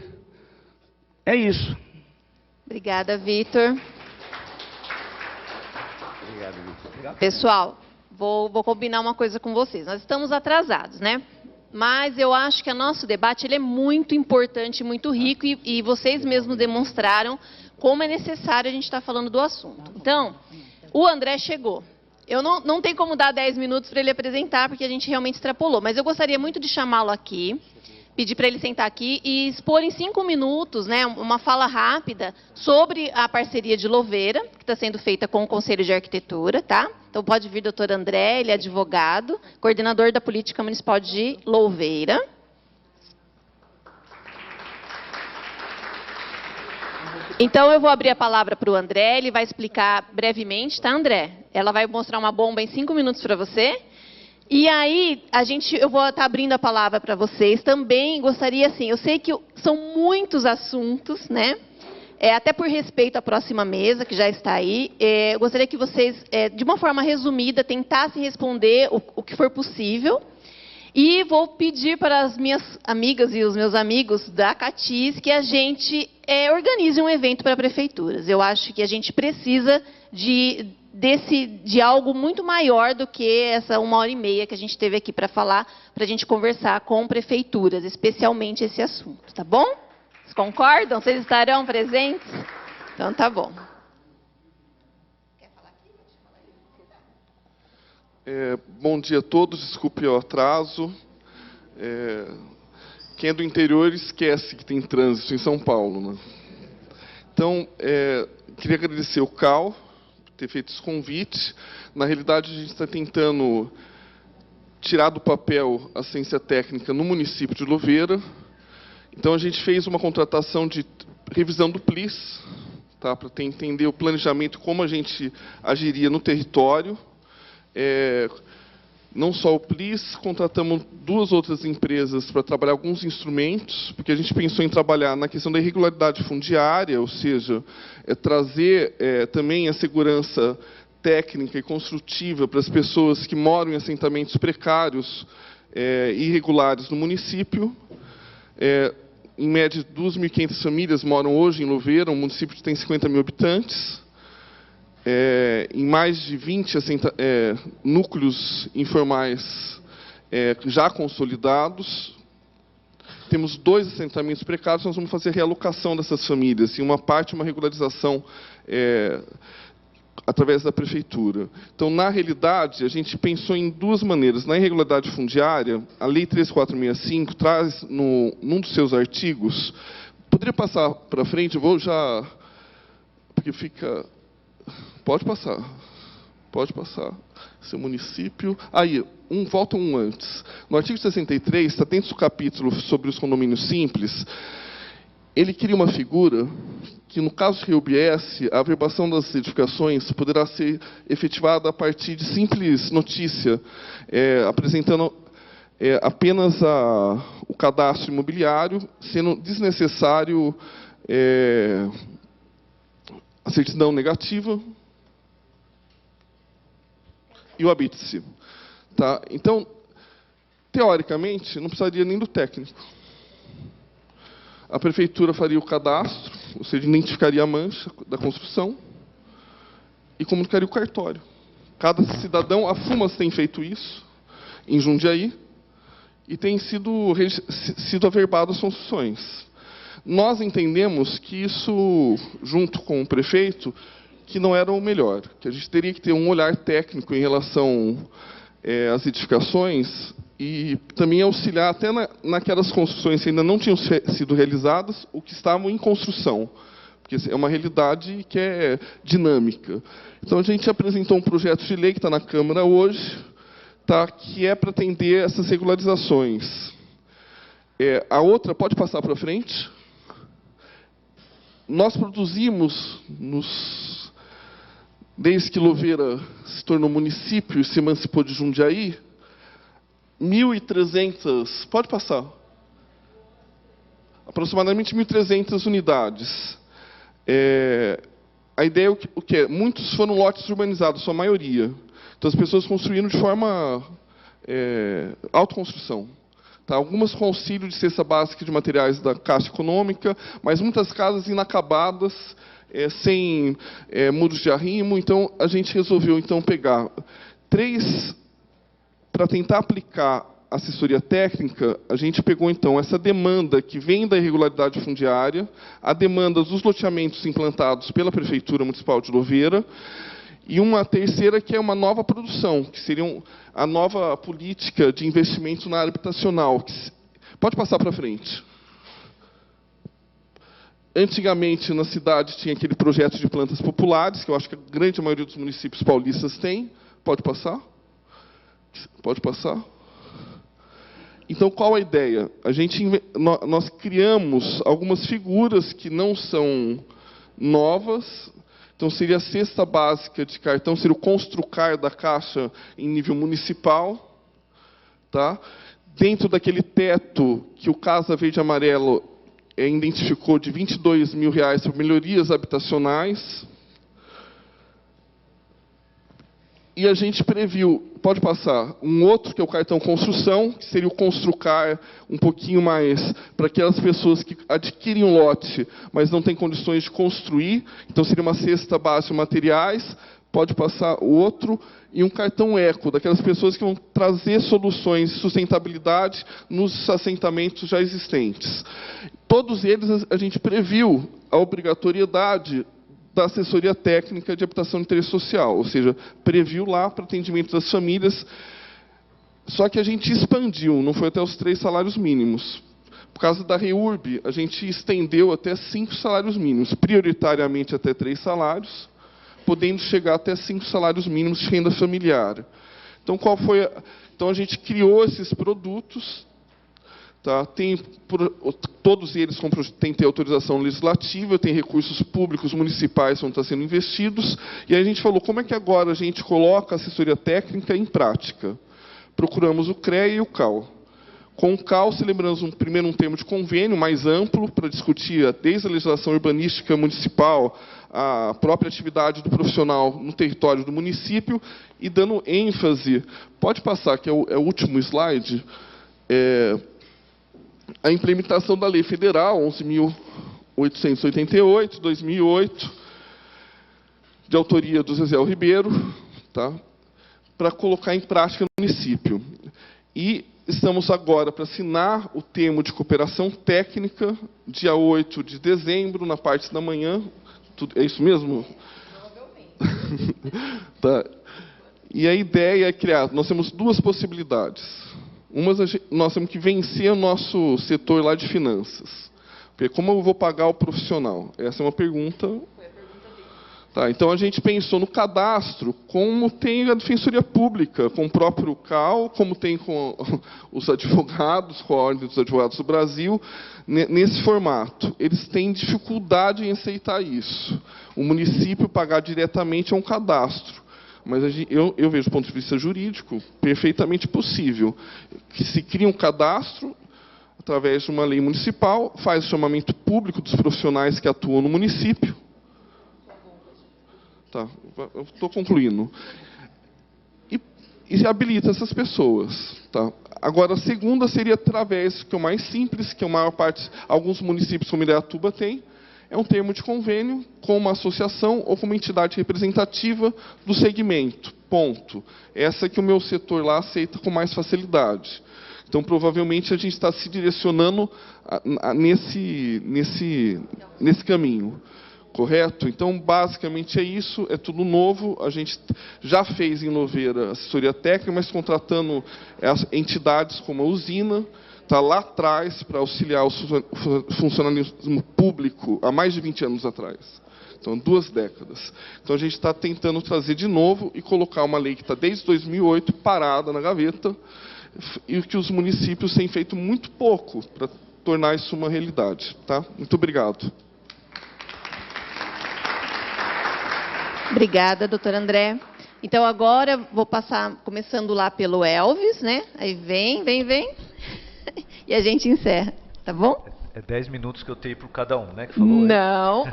É isso. Obrigada, Vitor. Obrigado, Vitor. Pessoal, vou combinar uma coisa com vocês. Nós estamos atrasados, né? Mas eu acho que o nosso debate ele é muito importante, muito rico, e vocês mesmos demonstraram como é necessário a gente estar falando do assunto. Então, o André chegou. Eu não tenho como dar 10 minutos para ele apresentar, porque a gente realmente extrapolou. Mas eu gostaria muito de chamá-lo aqui, pedir para ele sentar aqui e expor em 5 minutos, né, uma fala rápida sobre a parceria de Louveira, que está sendo feita com o Conselho de Arquitetura, tá? Então pode vir o doutor André, ele é advogado, coordenador da Política Municipal de Louveira. Então eu vou abrir a palavra para o André, ele vai explicar brevemente, tá, André? Ela vai mostrar uma bomba em 5 minutos para você. E aí, eu vou estar abrindo a palavra para vocês. Também gostaria, assim, eu sei que são muitos assuntos, né? Até por respeito à próxima mesa, que já está aí, eu gostaria que vocês, de uma forma resumida, tentassem responder o que for possível. E vou pedir para as minhas amigas e os meus amigos da CATIS que a gente organize um evento para prefeituras. Eu acho que a gente precisa de algo muito maior do que essa 1h30 que a gente teve aqui para falar, para a gente conversar com prefeituras, especialmente esse assunto, tá bom? Vocês concordam? Vocês estarão presentes? Então, tá bom. Bom dia a todos, desculpe o atraso. Quem é do interior esquece que tem trânsito em São Paulo, né? Então, queria agradecer o CAL por ter feito esse convite. Na realidade, a gente está tentando tirar do papel a ciência técnica no município de Louveira. Então, a gente fez uma contratação de revisão do PLIS, tá, para entender o planejamento, como a gente agiria no território. Não só o PLIS, contratamos 2 outras empresas para trabalhar alguns instrumentos, porque a gente pensou em trabalhar na questão da irregularidade fundiária, ou seja, trazer também a segurança técnica e construtiva para as pessoas que moram em assentamentos precários e irregulares no município. Em média, 2.500 famílias moram hoje em Louveira, um município que tem 50 mil habitantes. Em mais de 20 núcleos informais já consolidados. Temos 2 assentamentos precários, nós vamos fazer a realocação dessas famílias, e uma parte, uma regularização através da prefeitura. Então, na realidade, a gente pensou em 2 maneiras. Na irregularidade fundiária, a Lei 13465 traz, num dos seus artigos... Poderia passar para frente? Eu vou já... Porque fica... Pode passar. Pode passar. Seu município... Aí, volta um antes. No artigo 63, está dentro do capítulo sobre os condomínios simples, ele cria uma figura que, no caso de REURB-S, a averbação das edificações poderá ser efetivada a partir de simples notícia, apresentando apenas o cadastro imobiliário, sendo desnecessário a certidão negativa e o habite-se. Tá? Então, teoricamente, não precisaria nem do técnico. A prefeitura faria o cadastro, ou seja, identificaria a mancha da construção e comunicaria o cartório. Cada cidadão, a FUMAS tem feito isso, em Jundiaí, e tem sido averbado as construções. Nós entendemos que isso, junto com o prefeito, que não era o melhor, que a gente teria que ter um olhar técnico em relação às edificações, e também auxiliar até naquelas construções que ainda não tinham sido realizadas, ou que estavam em construção, porque é uma realidade que é dinâmica. Então, a gente apresentou um projeto de lei que está na Câmara hoje, tá, que é para atender essas regularizações. A outra, pode passar para frente? Nós produzimos, desde que Louveira se tornou município e se emancipou de Jundiaí, 1.300, pode passar, aproximadamente 1.300 unidades. A ideia é o que é? Muitos foram lotes urbanizados, sua maioria. Então, as pessoas construíram de forma autoconstrução. Tá? Algumas com auxílio de cesta básica de materiais da Caixa Econômica, mas muitas casas inacabadas, sem muros de arrimo. Então, a gente resolveu pegar 3, para tentar aplicar assessoria técnica, a gente pegou, essa demanda que vem da irregularidade fundiária, a demanda dos loteamentos implantados pela Prefeitura Municipal de Louveira, e uma terceira, que é uma nova produção, que seria a nova política de investimento na área habitacional. Pode passar para frente. Antigamente, na cidade, tinha aquele projeto de plantas populares, que eu acho que a grande maioria dos municípios paulistas tem. Pode passar? Pode passar? Então, qual a ideia? Nós criamos algumas figuras que não são novas. Então, seria a cesta básica de cartão, seria o Construcar da Caixa em nível municipal. Tá? Dentro daquele teto que o Casa Verde e Amarelo identificou de R$ 22.000 para melhorias habitacionais. E a gente previu, pode passar, um outro, que é o cartão construção, que seria o Construcar um pouquinho mais para aquelas pessoas que adquirem um lote, mas não têm condições de construir. Então, seria uma cesta básica de materiais. Pode passar o outro. E um cartão eco, daquelas pessoas que vão trazer soluções de sustentabilidade nos assentamentos já existentes. Todos eles, a gente previu a obrigatoriedade da assessoria técnica de habitação de interesse social, ou seja, previu lá para atendimento das famílias, só que a gente expandiu, não foi até os 3 salários mínimos. Por causa da REURB, a gente estendeu até 5 salários mínimos, prioritariamente até 3 salários, podendo chegar até 5 salários mínimos de renda familiar. Então, então a gente criou esses produtos. Tá? Todos eles têm que ter autorização legislativa, tem recursos públicos municipais que vão estar sendo investidos. E aí a gente falou, como é que agora a gente coloca a assessoria técnica em prática? Procuramos o CREA e o CAL. Com o CAL, celebramos primeiro um termo de convênio mais amplo, para discutir desde a legislação urbanística municipal, a própria atividade do profissional no território do município, e dando ênfase, pode passar, que é o último slide, a implementação da Lei Federal 11.888, 2008, de autoria do Zezé Ribeiro, tá? Para colocar em prática no município. E estamos agora para assinar o termo de cooperação técnica, dia 8 de dezembro, na parte da manhã. É isso mesmo? Tá. E a ideia é criar... Nós temos 2 possibilidades. Nós temos que vencer o nosso setor lá de finanças. Porque como eu vou pagar o profissional? Essa é uma pergunta. Tá, então, a gente pensou no cadastro, como tem a Defensoria Pública, com o próprio CAL, como tem com os advogados, com a Ordem dos Advogados do Brasil, nesse formato. Eles têm dificuldade em aceitar isso. O município pagar diretamente é um cadastro. Mas eu vejo, do ponto de vista jurídico, perfeitamente possível. Que se cria um cadastro, através de uma lei municipal, faz o chamamento público dos profissionais que atuam no município. Tá, eu estou concluindo. E habilita essas pessoas. Tá? Agora, a segunda seria através, que é o mais simples, que a maior parte, alguns municípios como Indaiatuba tem, é um termo de convênio com uma associação ou com uma entidade representativa do segmento. Ponto. Essa que o meu setor lá aceita com mais facilidade. Então, provavelmente, a gente está se direcionando nesse caminho. Correto? Então, basicamente é isso, é tudo novo. A gente já fez em Louveira assessoria técnica, mas contratando as entidades como a usina, está lá atrás para auxiliar o funcionalismo público há mais de 20 anos atrás. Então, 2 décadas. Então, a gente está tentando trazer de novo e colocar uma lei que está desde 2008 parada na gaveta e que os municípios têm feito muito pouco para tornar isso uma realidade. Tá? Muito obrigado. Obrigada, doutor André. Então, agora, vou passar, começando lá pelo Elvis, né? Aí vem. E a gente encerra, tá bom? É 10 minutos que eu tenho para cada um, né? Que falou, não.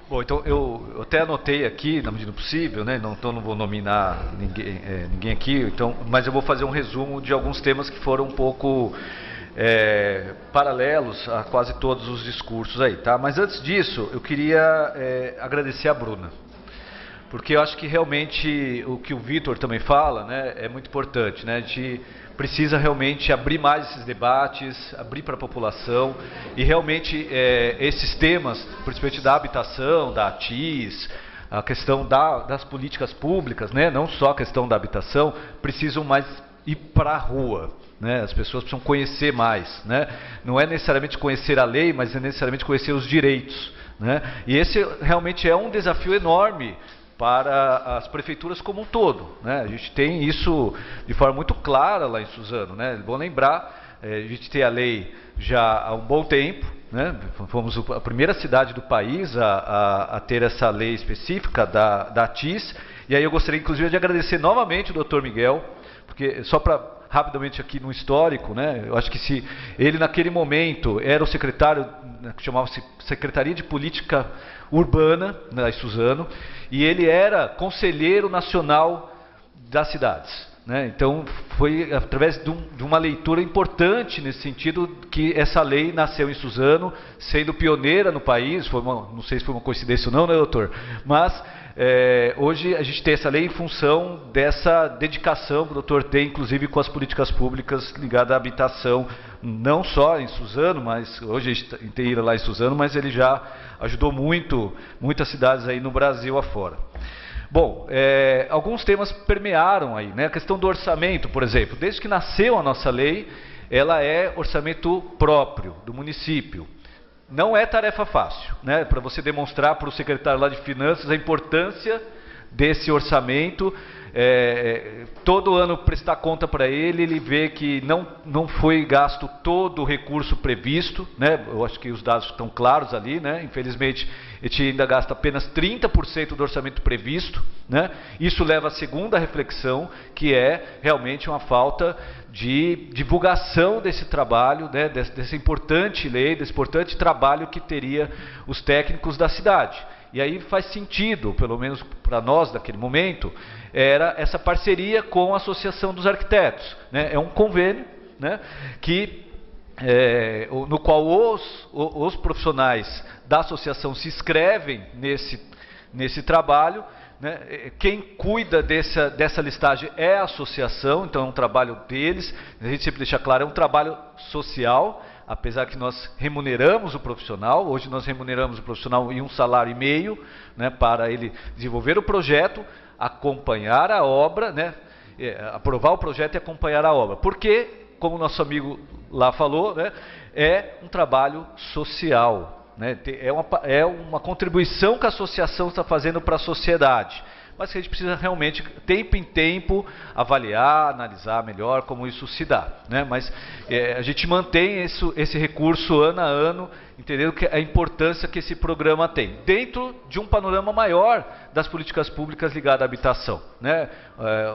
Bom, então, eu até anotei aqui, na medida do possível, né? Então, não vou nominar ninguém aqui, então, mas eu vou fazer um resumo de alguns temas que foram um pouco paralelos a quase todos os discursos aí, tá? Mas antes disso, eu queria agradecer a Bruna, porque eu acho que realmente o que o Vitor também fala, né, é muito importante, né? A gente precisa realmente abrir mais esses debates, abrir para a população e realmente esses temas, principalmente da habitação, da ATIS, a questão das políticas públicas, né, não só a questão da habitação, precisam mais ir para a rua. Né, as pessoas precisam conhecer mais, né? Não é necessariamente conhecer a lei, mas é necessariamente conhecer os direitos, né? E esse realmente é um desafio enorme para as prefeituras como um todo, né? A gente tem isso de forma muito clara lá em Suzano, né? É bom lembrar, a gente tem a lei já há um bom tempo, né? Fomos a primeira cidade do país a ter essa lei específica da ATIS, e aí eu gostaria inclusive de agradecer novamente o doutor Miguel, porque só para rapidamente aqui no histórico, né? Eu acho que se ele naquele momento era o secretário, né, que chamava-se Secretaria de Política Urbana, né, em Suzano, e ele era conselheiro nacional das cidades, né? Então foi através de uma leitura importante nesse sentido que essa lei nasceu em Suzano, sendo pioneira no país. Não sei se foi uma coincidência ou não, né, doutor? Mas hoje a gente tem essa lei em função dessa dedicação que o doutor tem, inclusive com as políticas públicas ligadas à habitação, não só em Suzano, mas hoje a gente tem ido lá em Suzano, mas ele já ajudou muitas cidades aí no Brasil afora. Bom, alguns temas permearam aí, né? A questão do orçamento, por exemplo, desde que nasceu a nossa lei, ela é orçamento próprio do município. Não é tarefa fácil, né? Para você demonstrar para o secretário lá de Finanças a importância desse orçamento, todo ano prestar conta para ele vê que não foi gasto todo o recurso previsto, né? Eu acho que os dados estão claros ali, né? Infelizmente, a gente ainda gasta apenas 30% do orçamento previsto, né? Isso leva à segunda reflexão, que é realmente uma falta de divulgação desse trabalho, né? Dessa importante lei, desse importante trabalho que teria os técnicos da cidade. E aí faz sentido, pelo menos para nós naquele momento, era essa parceria com a Associação dos Arquitetos, né? É um convênio, né, no qual os profissionais da associação se inscrevem nesse trabalho, né? Quem cuida dessa listagem é a associação, então é um trabalho deles. A gente sempre deixa claro, é um trabalho social, apesar que nós remuneramos o profissional. Hoje nós remuneramos o profissional em 1,5 salário, né, para ele desenvolver o projeto, acompanhar a obra, né, aprovar o projeto e acompanhar a obra. Porque, como o nosso amigo lá falou, né, é um trabalho social, né, é uma contribuição que a associação está fazendo para a sociedade. Mas que a gente precisa realmente, tempo em tempo, avaliar, analisar melhor como isso se dá, né? Mas a gente mantém esse recurso ano a ano, entendendo que a importância que esse programa tem, dentro de um panorama maior das políticas públicas ligadas à habitação, né?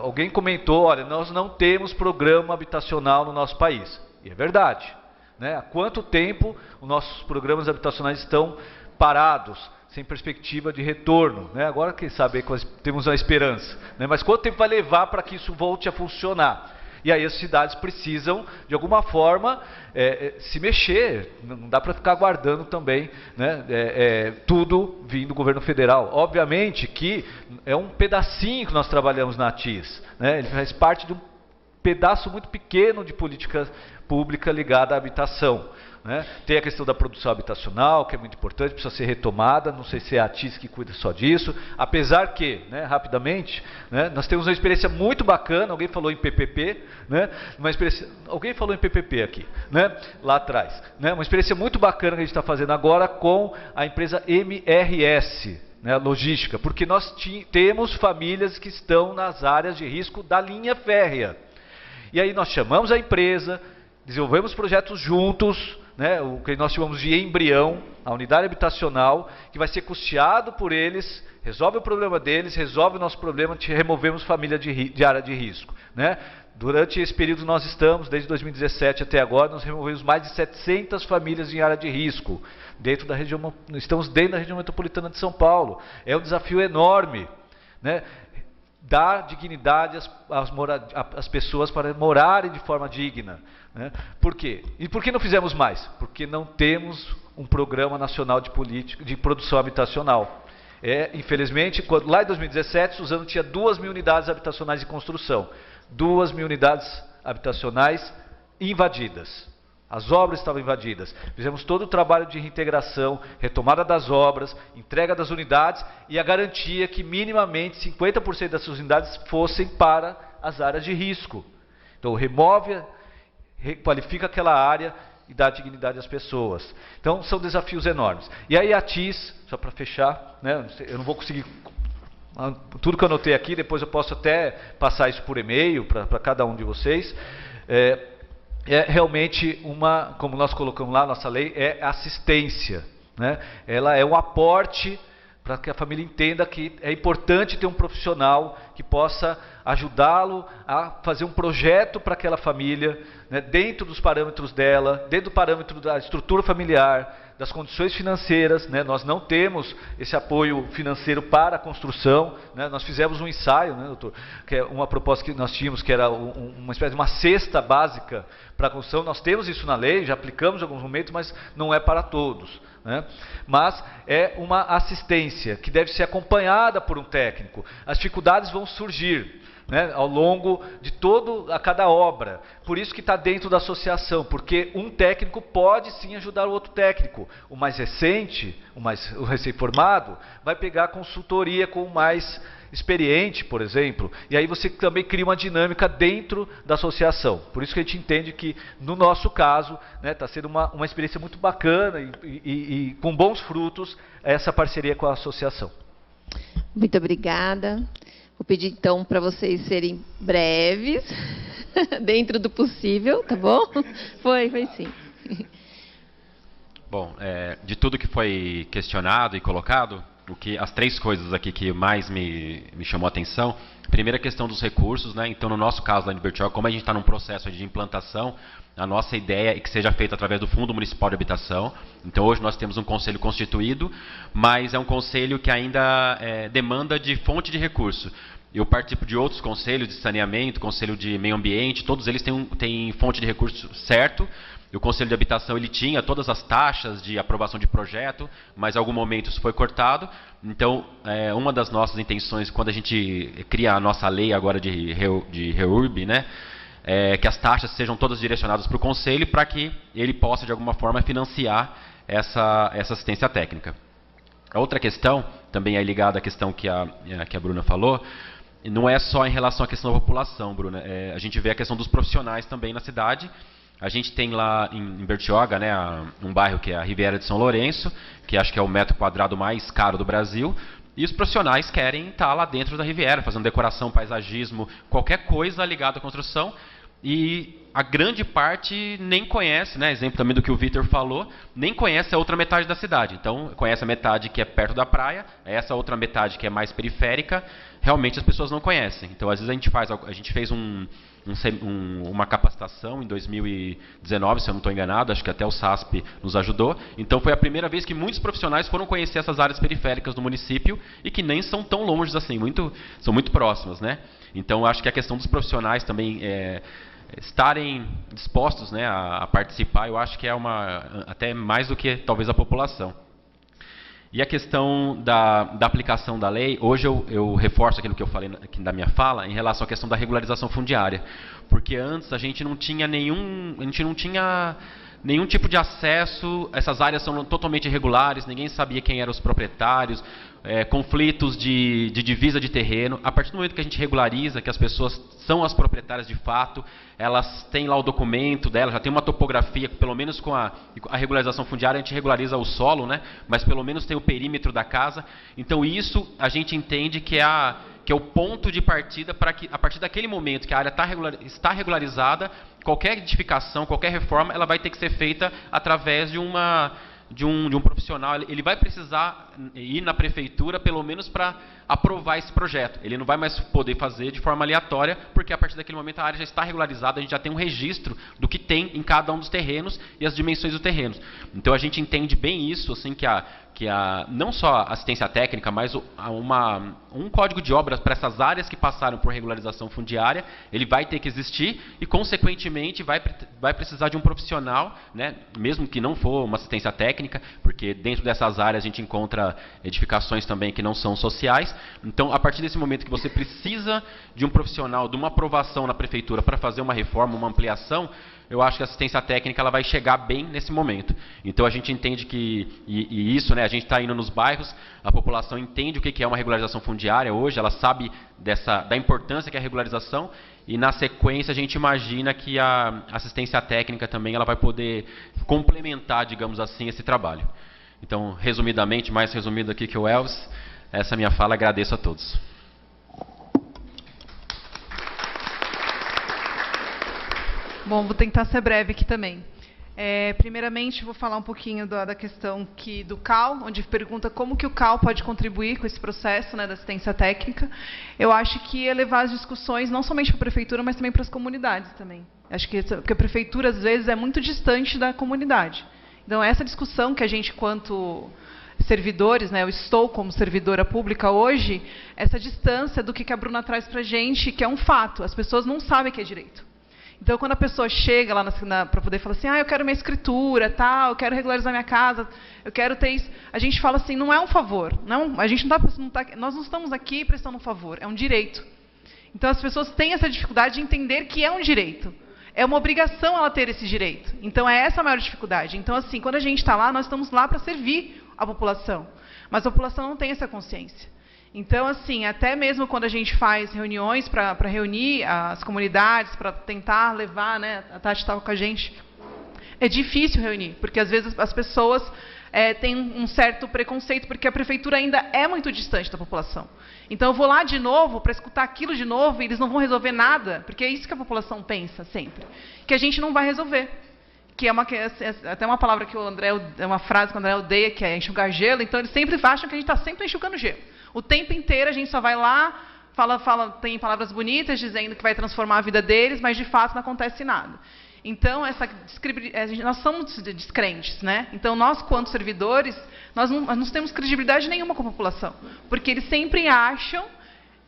Alguém comentou, olha, nós não temos programa habitacional no nosso país. E é verdade, né? Há quanto tempo os nossos programas habitacionais estão parados, sem perspectiva de retorno, né? Agora, quem sabe, temos uma esperança, né? Mas quanto tempo vai levar para que isso volte a funcionar? E aí as cidades precisam, de alguma forma, se mexer. Não dá para ficar aguardando também, né? Tudo vindo do governo federal. Obviamente que é um pedacinho que nós trabalhamos na ATIS, né? Ele faz parte de um pedaço muito pequeno de política pública ligada à habitação. né? Tem a questão da produção habitacional, que é muito importante, precisa ser retomada. Não sei se é a ATIS que cuida só disso. Apesar que, né, rapidamente, né, nós temos uma experiência muito bacana. Alguém falou em PPP, né? Alguém falou em PPP aqui, né? Lá atrás, né? Uma experiência muito bacana que a gente está fazendo agora com a empresa MRS, né, logística, porque nós temos famílias que estão nas áreas de risco da linha férrea. E aí nós chamamos a empresa, desenvolvemos projetos juntos, né, o que nós chamamos de embrião, a unidade habitacional, que vai ser custeado por eles, resolve o problema deles, resolve o nosso problema, removemos família de área de risco, né? Durante esse período nós estamos, desde 2017 até agora, nós removemos mais de 700 famílias em área de risco, estamos dentro da região metropolitana de São Paulo. É um desafio enorme, né? Dar dignidade às pessoas para morarem de forma digna, né? Por quê? E por que não fizemos mais? Porque não temos um programa nacional de produção habitacional. Infelizmente, lá em 2017, Suzano tinha 2.000 unidades habitacionais em construção, 2.000 unidades habitacionais invadidas. As obras estavam invadidas. Fizemos todo o trabalho de reintegração, retomada das obras, entrega das unidades e a garantia que minimamente 50% dessas unidades fossem para as áreas de risco. Então remove, requalifica aquela área e dá dignidade às pessoas. Então são desafios enormes. E aí a TIS, só para fechar, né, eu não vou conseguir tudo que eu anotei aqui, depois eu posso até passar isso por e-mail para cada um de vocês. É realmente como nós colocamos lá, nossa lei, é assistência, né? Ela é um aporte para que a família entenda que é importante ter um profissional que possa ajudá-lo a fazer um projeto para aquela família, né, dentro dos parâmetros dela, dentro do parâmetro da estrutura familiar, das condições financeiras, né? Nós não temos esse apoio financeiro para a construção, né? Nós fizemos um ensaio, né, doutor, que é uma proposta que nós tínhamos, que era uma espécie de uma cesta básica para a construção. Nós temos isso na lei, já aplicamos em alguns momentos, mas não é para todos, né? Mas é uma assistência que deve ser acompanhada por um técnico. As dificuldades vão surgir, né, ao longo de a cada obra. Por isso que está dentro da associação, porque um técnico pode sim ajudar o outro técnico. O mais recente, o recém-formado, vai pegar a consultoria com o mais experiente, por exemplo, e aí você também cria uma dinâmica dentro da associação. Por isso que a gente entende que, no nosso caso, está sendo uma experiência muito bacana e com bons frutos essa parceria com a associação. Muito obrigada. Vou pedir, então, para vocês serem breves, dentro do possível, tá bom? Foi sim. Bom, de tudo que foi questionado e colocado, as 3 coisas aqui que mais me chamou a atenção, primeira questão dos recursos, né? Então, no nosso caso lá em Bertioga, como a gente está num processo de implantação, a nossa ideia é que seja feito através do Fundo Municipal de Habitação. Então, hoje nós temos um conselho constituído, mas é um conselho que ainda demanda de fonte de recurso. Eu participo de outros conselhos de saneamento, conselho de meio ambiente, todos eles têm fonte de recurso certo. O Conselho de Habitação ele tinha todas as taxas de aprovação de projeto, mas em algum momento isso foi cortado. Então, uma das nossas intenções, quando a gente cria a nossa lei agora de REURB, né, que as taxas sejam todas direcionadas para o Conselho, para que ele possa, de alguma forma, financiar essa assistência técnica. A outra questão, também é ligada à questão que a Bruna falou, não é só em relação à questão da população, Bruna. A gente vê a questão dos profissionais também na cidade. A gente tem lá em Bertioga, né, um bairro que é a Riviera de São Lourenço, que acho que é o metro quadrado mais caro do Brasil, e os profissionais querem estar lá dentro da Riviera, fazendo decoração, paisagismo, qualquer coisa ligada à construção, e a grande parte nem conhece, né, exemplo também do que o Vitor falou, nem conhece a outra metade da cidade. Então, conhece a metade que é perto da praia, essa outra metade que é mais periférica, realmente as pessoas não conhecem. Então, às vezes a gente fez uma capacitação em 2019, se eu não estou enganado, acho que até o SASP nos ajudou. Então foi a primeira vez que muitos profissionais foram conhecer essas áreas periféricas do município e que nem são tão longe assim, são muito próximas, né? Então acho que a questão dos profissionais também estarem dispostos, né, a participar, eu acho que é até mais do que talvez a população. E a questão da aplicação da lei, hoje eu reforço aquilo que eu falei aqui da minha fala, em relação à questão da regularização fundiária. Porque antes a gente não tinha nenhum tipo de acesso, essas áreas são totalmente irregulares, ninguém sabia quem eram os proprietários, conflitos de divisa de terreno. A partir do momento que a gente regulariza, que as pessoas são as proprietárias de fato, elas têm lá o documento dela, já tem uma topografia, pelo menos com a regularização fundiária a gente regulariza o solo, né? Mas pelo menos tem o perímetro da casa. Então isso a gente entende que é o ponto de partida para que, a partir daquele momento que a área está regularizada, qualquer edificação, qualquer reforma, ela vai ter que ser feita através de um profissional. Ele vai precisar ir na prefeitura, pelo menos para aprovar esse projeto. Ele não vai mais poder fazer de forma aleatória, porque a partir daquele momento a área já está regularizada, a gente já tem um registro do que tem em cada um dos terrenos e as dimensões dos terrenos. Então a gente entende bem isso, assim, que não só a assistência técnica, mas um código de obras para essas áreas que passaram por regularização fundiária, ele vai ter que existir e, consequentemente, vai precisar de um profissional, né, mesmo que não for uma assistência técnica, porque dentro dessas áreas a gente encontra edificações também que não são sociais. Então, a partir desse momento que você precisa de um profissional, de uma aprovação na prefeitura para fazer uma reforma, uma ampliação, eu acho que a assistência técnica ela vai chegar bem nesse momento. Então a gente entende que, e isso, né, a gente está indo nos bairros, a população entende o que é uma regularização fundiária hoje, ela sabe da importância que é a regularização, e na sequência a gente imagina que a assistência técnica também ela vai poder complementar, digamos assim, esse trabalho. Então, resumidamente, mais resumido aqui que o Elvis, essa é a minha fala, agradeço a todos. Bom, vou tentar ser breve aqui também. Primeiramente, vou falar um pouquinho da questão do CAL, onde pergunta como que o CAL pode contribuir com esse processo, né, da assistência técnica. Eu acho que é levar as discussões não somente para a prefeitura, mas também para as comunidades também. Acho que a prefeitura, às vezes, é muito distante da comunidade. Então, essa discussão que a gente, quanto servidores, né, eu estou como servidora pública hoje, essa distância do que a Bruna traz para a gente, que é um fato. As pessoas não sabem que é direito. Então, quando a pessoa chega lá para poder falar assim, eu quero minha escritura, tal, eu quero regularizar minha casa, eu quero ter isso, a gente fala assim, não é um favor, nós não estamos aqui prestando um favor, é um direito. Então, as pessoas têm essa dificuldade de entender que é um direito. É uma obrigação ela ter esse direito. Então, é essa a maior dificuldade. Então, assim, quando a gente está lá, nós estamos lá para servir a população. Mas a população não tem essa consciência. Então, assim, até mesmo quando a gente faz reuniões para reunir as comunidades, para tentar levar, né, a Tati estava com a gente, é difícil reunir, porque às vezes as pessoas têm um certo preconceito, porque a prefeitura ainda é muito distante da população. Então, eu vou lá de novo para escutar aquilo de novo e eles não vão resolver nada, porque é isso que a população pensa sempre, que a gente não vai resolver. Que é até uma palavra que o André, é uma frase que o André odeia, que é enxugar gelo. Então, eles sempre acham que a gente está sempre enxugando gelo. O tempo inteiro a gente só vai lá, tem palavras bonitas dizendo que vai transformar a vida deles, mas de fato não acontece nada. Então, nós somos descrentes, né? Então, nós, quanto servidores, nós não temos credibilidade nenhuma com a população, porque eles sempre acham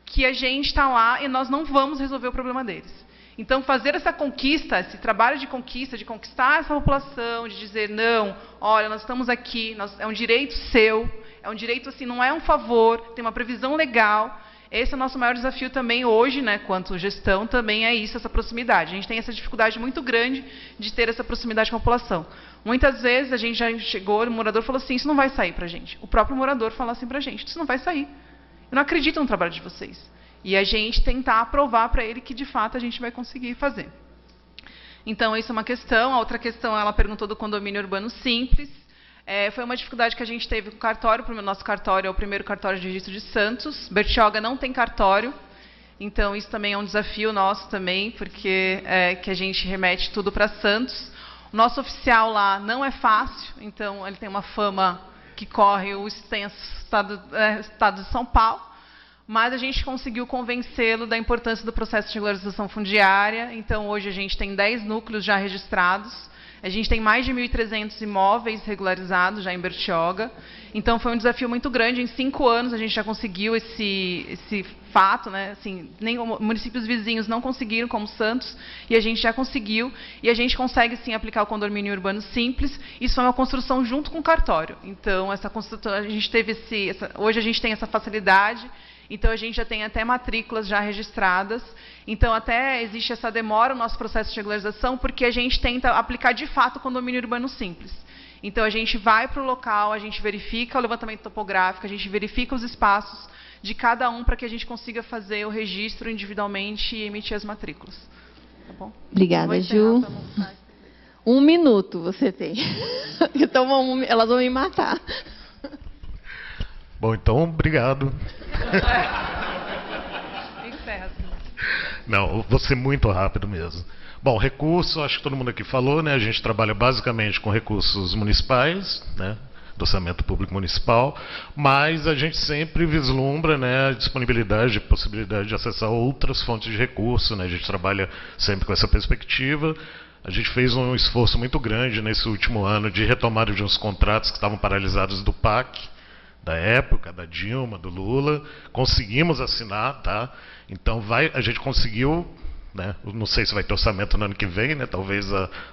que a gente está lá e nós não vamos resolver o problema deles. Então, fazer essa conquista, esse trabalho de conquista, de conquistar essa população, de dizer, não, olha, nós estamos aqui, é um direito seu, é um direito, assim, não é um favor, tem uma previsão legal. Esse é o nosso maior desafio também hoje, né, quanto gestão, também é isso, essa proximidade. A gente tem essa dificuldade muito grande de ter essa proximidade com a população. Muitas vezes a gente já chegou, o morador falou assim, isso não vai sair para a gente. O próprio morador fala assim para a gente, isso não vai sair. Eu não acredito no trabalho de vocês. E a gente tentar provar para ele que, de fato, a gente vai conseguir fazer. Então, isso é uma questão. A outra questão, ela perguntou do condomínio urbano simples. Foi uma dificuldade que a gente teve com o cartório. O nosso cartório é o primeiro cartório de registro de Santos. Bertioga não tem cartório. Então, isso também é um desafio nosso também, porque que a gente remete tudo para Santos. O nosso oficial lá não é fácil. Então, ele tem uma fama que corre o extenso estado de São Paulo. Mas a gente conseguiu convencê-lo da importância do processo de regularização fundiária. Então, hoje a gente tem 10 núcleos já registrados. A gente tem mais de 1.300 imóveis regularizados já em Bertioga. Então, foi um desafio muito grande. Em 5 anos, a gente já conseguiu esse fato, né? Assim, nem municípios vizinhos não conseguiram, como Santos, e a gente já conseguiu. E a gente consegue, sim, aplicar o condomínio urbano simples. Isso é uma construção junto com o cartório. Então, essa construção, a gente teve hoje a gente tem essa facilidade. Então, a gente já tem até matrículas já registradas. Então, até existe essa demora no nosso processo de regularização, porque a gente tenta aplicar, de fato, o condomínio urbano simples. Então, a gente vai para o local, a gente verifica o levantamento topográfico, a gente verifica os espaços de cada um para que a gente consiga fazer o registro individualmente e emitir as matrículas. Tá bom? Obrigada, Ju. 1 minuto você tem. Então, elas vão me matar. Bom, então, obrigado. Não, vou ser muito rápido mesmo. Bom, recurso, acho que todo mundo aqui falou, né? A gente trabalha basicamente com recursos municipais, né? Do orçamento público municipal, mas a gente sempre vislumbra, né, a disponibilidade, a possibilidade de acessar outras fontes de recurso, né? A gente trabalha sempre com essa perspectiva. A gente fez um esforço muito grande nesse último ano de retomada de uns contratos que estavam paralisados do PAC, da época, da Dilma, do Lula. Conseguimos assinar, tá? Então a gente conseguiu, né? Não sei se vai ter orçamento no ano que vem, né? Talvez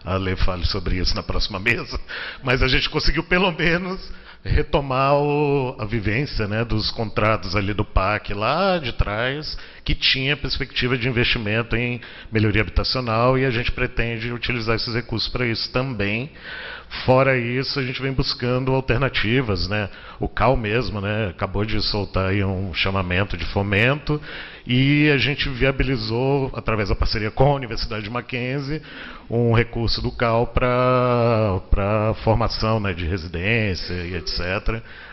a Lê fale sobre isso na próxima mesa, mas a gente conseguiu pelo menos retomar a vivência, né, dos contratos ali do PAC lá de trás, que tinha perspectiva de investimento em melhoria habitacional, e a gente pretende utilizar esses recursos para isso também. Fora isso, a gente vem buscando alternativas, né? O CAL mesmo, né, acabou de soltar aí um chamamento de fomento, e a gente viabilizou, através da parceria com a Universidade de Mackenzie, um recurso do CAL para formação, né, de residência e etc.,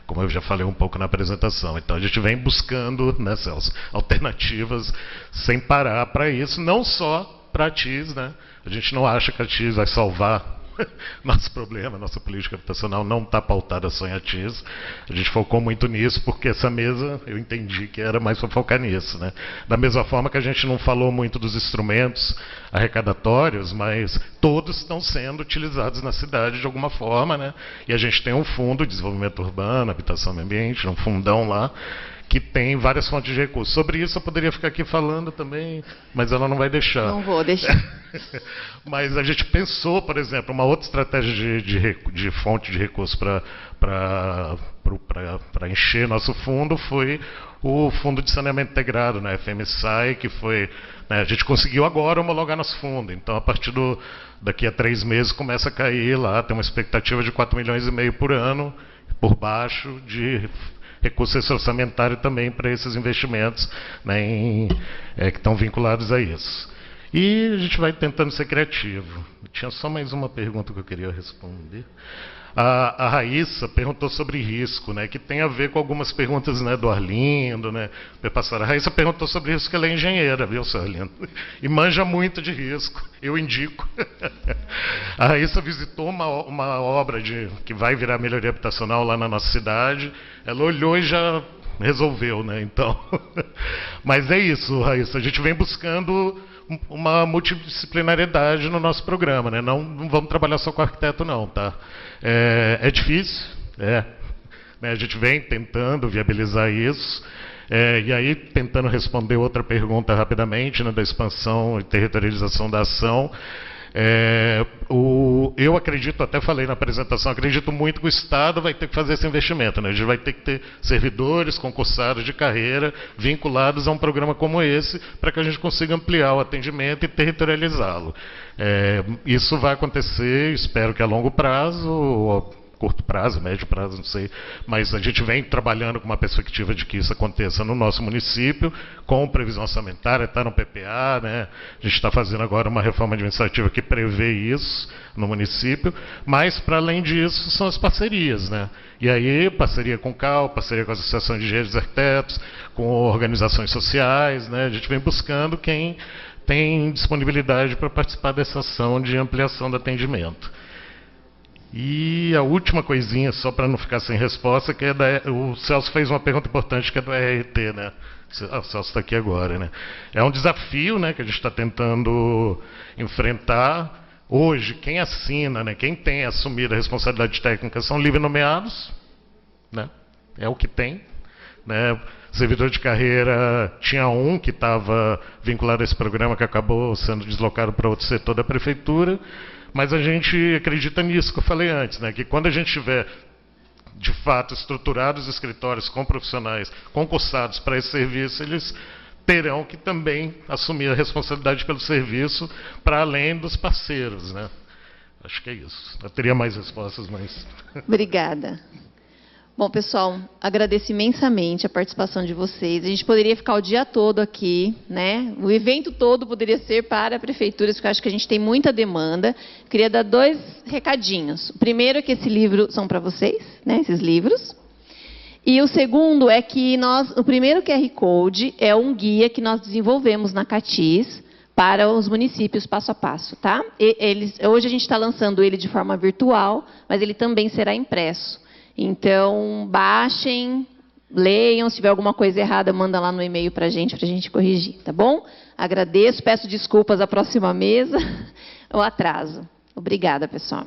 como eu já falei um pouco na apresentação. Então a gente vem buscando, né, Celso, alternativas sem parar para isso, não só para a TIS, né? A gente não acha que a TIS vai salvar nosso problema, nossa política habitacional não está pautada só em ATIS. A gente focou muito nisso porque essa mesa, eu entendi que era mais para focar nisso, né? Da mesma forma que a gente não falou muito dos instrumentos arrecadatórios, mas todos estão sendo utilizados na cidade de alguma forma, né? E a gente tem um fundo de desenvolvimento urbano, habitação e meio ambiente, um fundão lá, que tem várias fontes de recursos. Sobre isso eu poderia ficar aqui falando também, mas ela não vai deixar. Não vou deixar. Mas a gente pensou, por exemplo, uma outra estratégia de fonte de recursos para encher nosso fundo foi o Fundo de Saneamento Integrado, né, FMSAI, que foi, né, a gente conseguiu agora homologar nosso fundo. Então, a partir daqui a 3 meses começa a cair lá, tem uma expectativa de 4,5 milhões por ano, por baixo de recurso orçamentário também para esses investimentos, né, que estão vinculados a isso. E a gente vai tentando ser criativo. Tinha só mais uma pergunta que eu queria responder. A Raíssa perguntou sobre risco, né, que tem a ver com algumas perguntas, né, do Arlindo, né, a Raíssa perguntou sobre risco, que ela é engenheira, viu, seu Arlindo? E manja muito de risco, eu indico. A Raíssa visitou uma obra que vai virar melhoria habitacional lá na nossa cidade, ela olhou e já resolveu, né, então. Mas é isso, Raíssa, a gente vem buscando uma multidisciplinariedade no nosso programa, né? Não vamos trabalhar só com arquiteto, não, tá? É difícil, né? A gente vem tentando viabilizar isso, e aí tentando responder outra pergunta rapidamente, né, da expansão e territorialização da ação. Eu acredito, até falei na apresentação, acredito muito que o Estado vai ter que fazer esse investimento, né? A gente vai ter que ter servidores, concursados de carreira vinculados a um programa como esse, para que a gente consiga ampliar o atendimento e territorializá-lo. Isso vai acontecer, espero que a longo prazo, curto prazo, médio prazo, não sei, mas a gente vem trabalhando com uma perspectiva de que isso aconteça no nosso município, com previsão orçamentária, está no PPA, né? A gente está fazendo agora uma reforma administrativa que prevê isso no município, mas, para além disso, são as parcerias, né? E aí, parceria com o CAL, parceria com a Associação de Engenheiros e Arquitetos, com organizações sociais, né? A gente vem buscando quem tem disponibilidade para participar dessa ação de ampliação do atendimento. E a última coisinha, só para não ficar sem resposta, que é o Celso fez uma pergunta importante, que é do RRT, né? O Celso está aqui agora, né? É um desafio, né, que a gente está tentando enfrentar. Hoje, quem assina, né, quem tem assumido a responsabilidade técnica são livre nomeados, né? É o que tem, né? Servidor de carreira, tinha um que estava vinculado a esse programa, que acabou sendo deslocado para outro setor da prefeitura. Mas a gente acredita nisso que eu falei antes, né? Que quando a gente tiver de fato, estruturar os escritórios com profissionais concursados para esse serviço, eles terão que também assumir a responsabilidade pelo serviço para além dos parceiros, né? Acho que é isso. Eu teria mais respostas, mas... Obrigada. Bom, pessoal, agradeço imensamente a participação de vocês. A gente poderia ficar o dia todo aqui, né? O evento todo poderia ser para prefeituras, porque eu acho que a gente tem muita demanda. Queria dar 2 recadinhos. O primeiro é que esse livro são para vocês, né? Esses livros. E o segundo é que o primeiro QR Code é um guia que nós desenvolvemos na CATIS para os municípios passo a passo, tá? Hoje a gente está lançando ele de forma virtual, mas ele também será impresso. Então, baixem, leiam, se tiver alguma coisa errada, manda lá no e-mail para a gente corrigir, tá bom? Agradeço, peço desculpas à próxima mesa, o atraso. Obrigada, pessoal.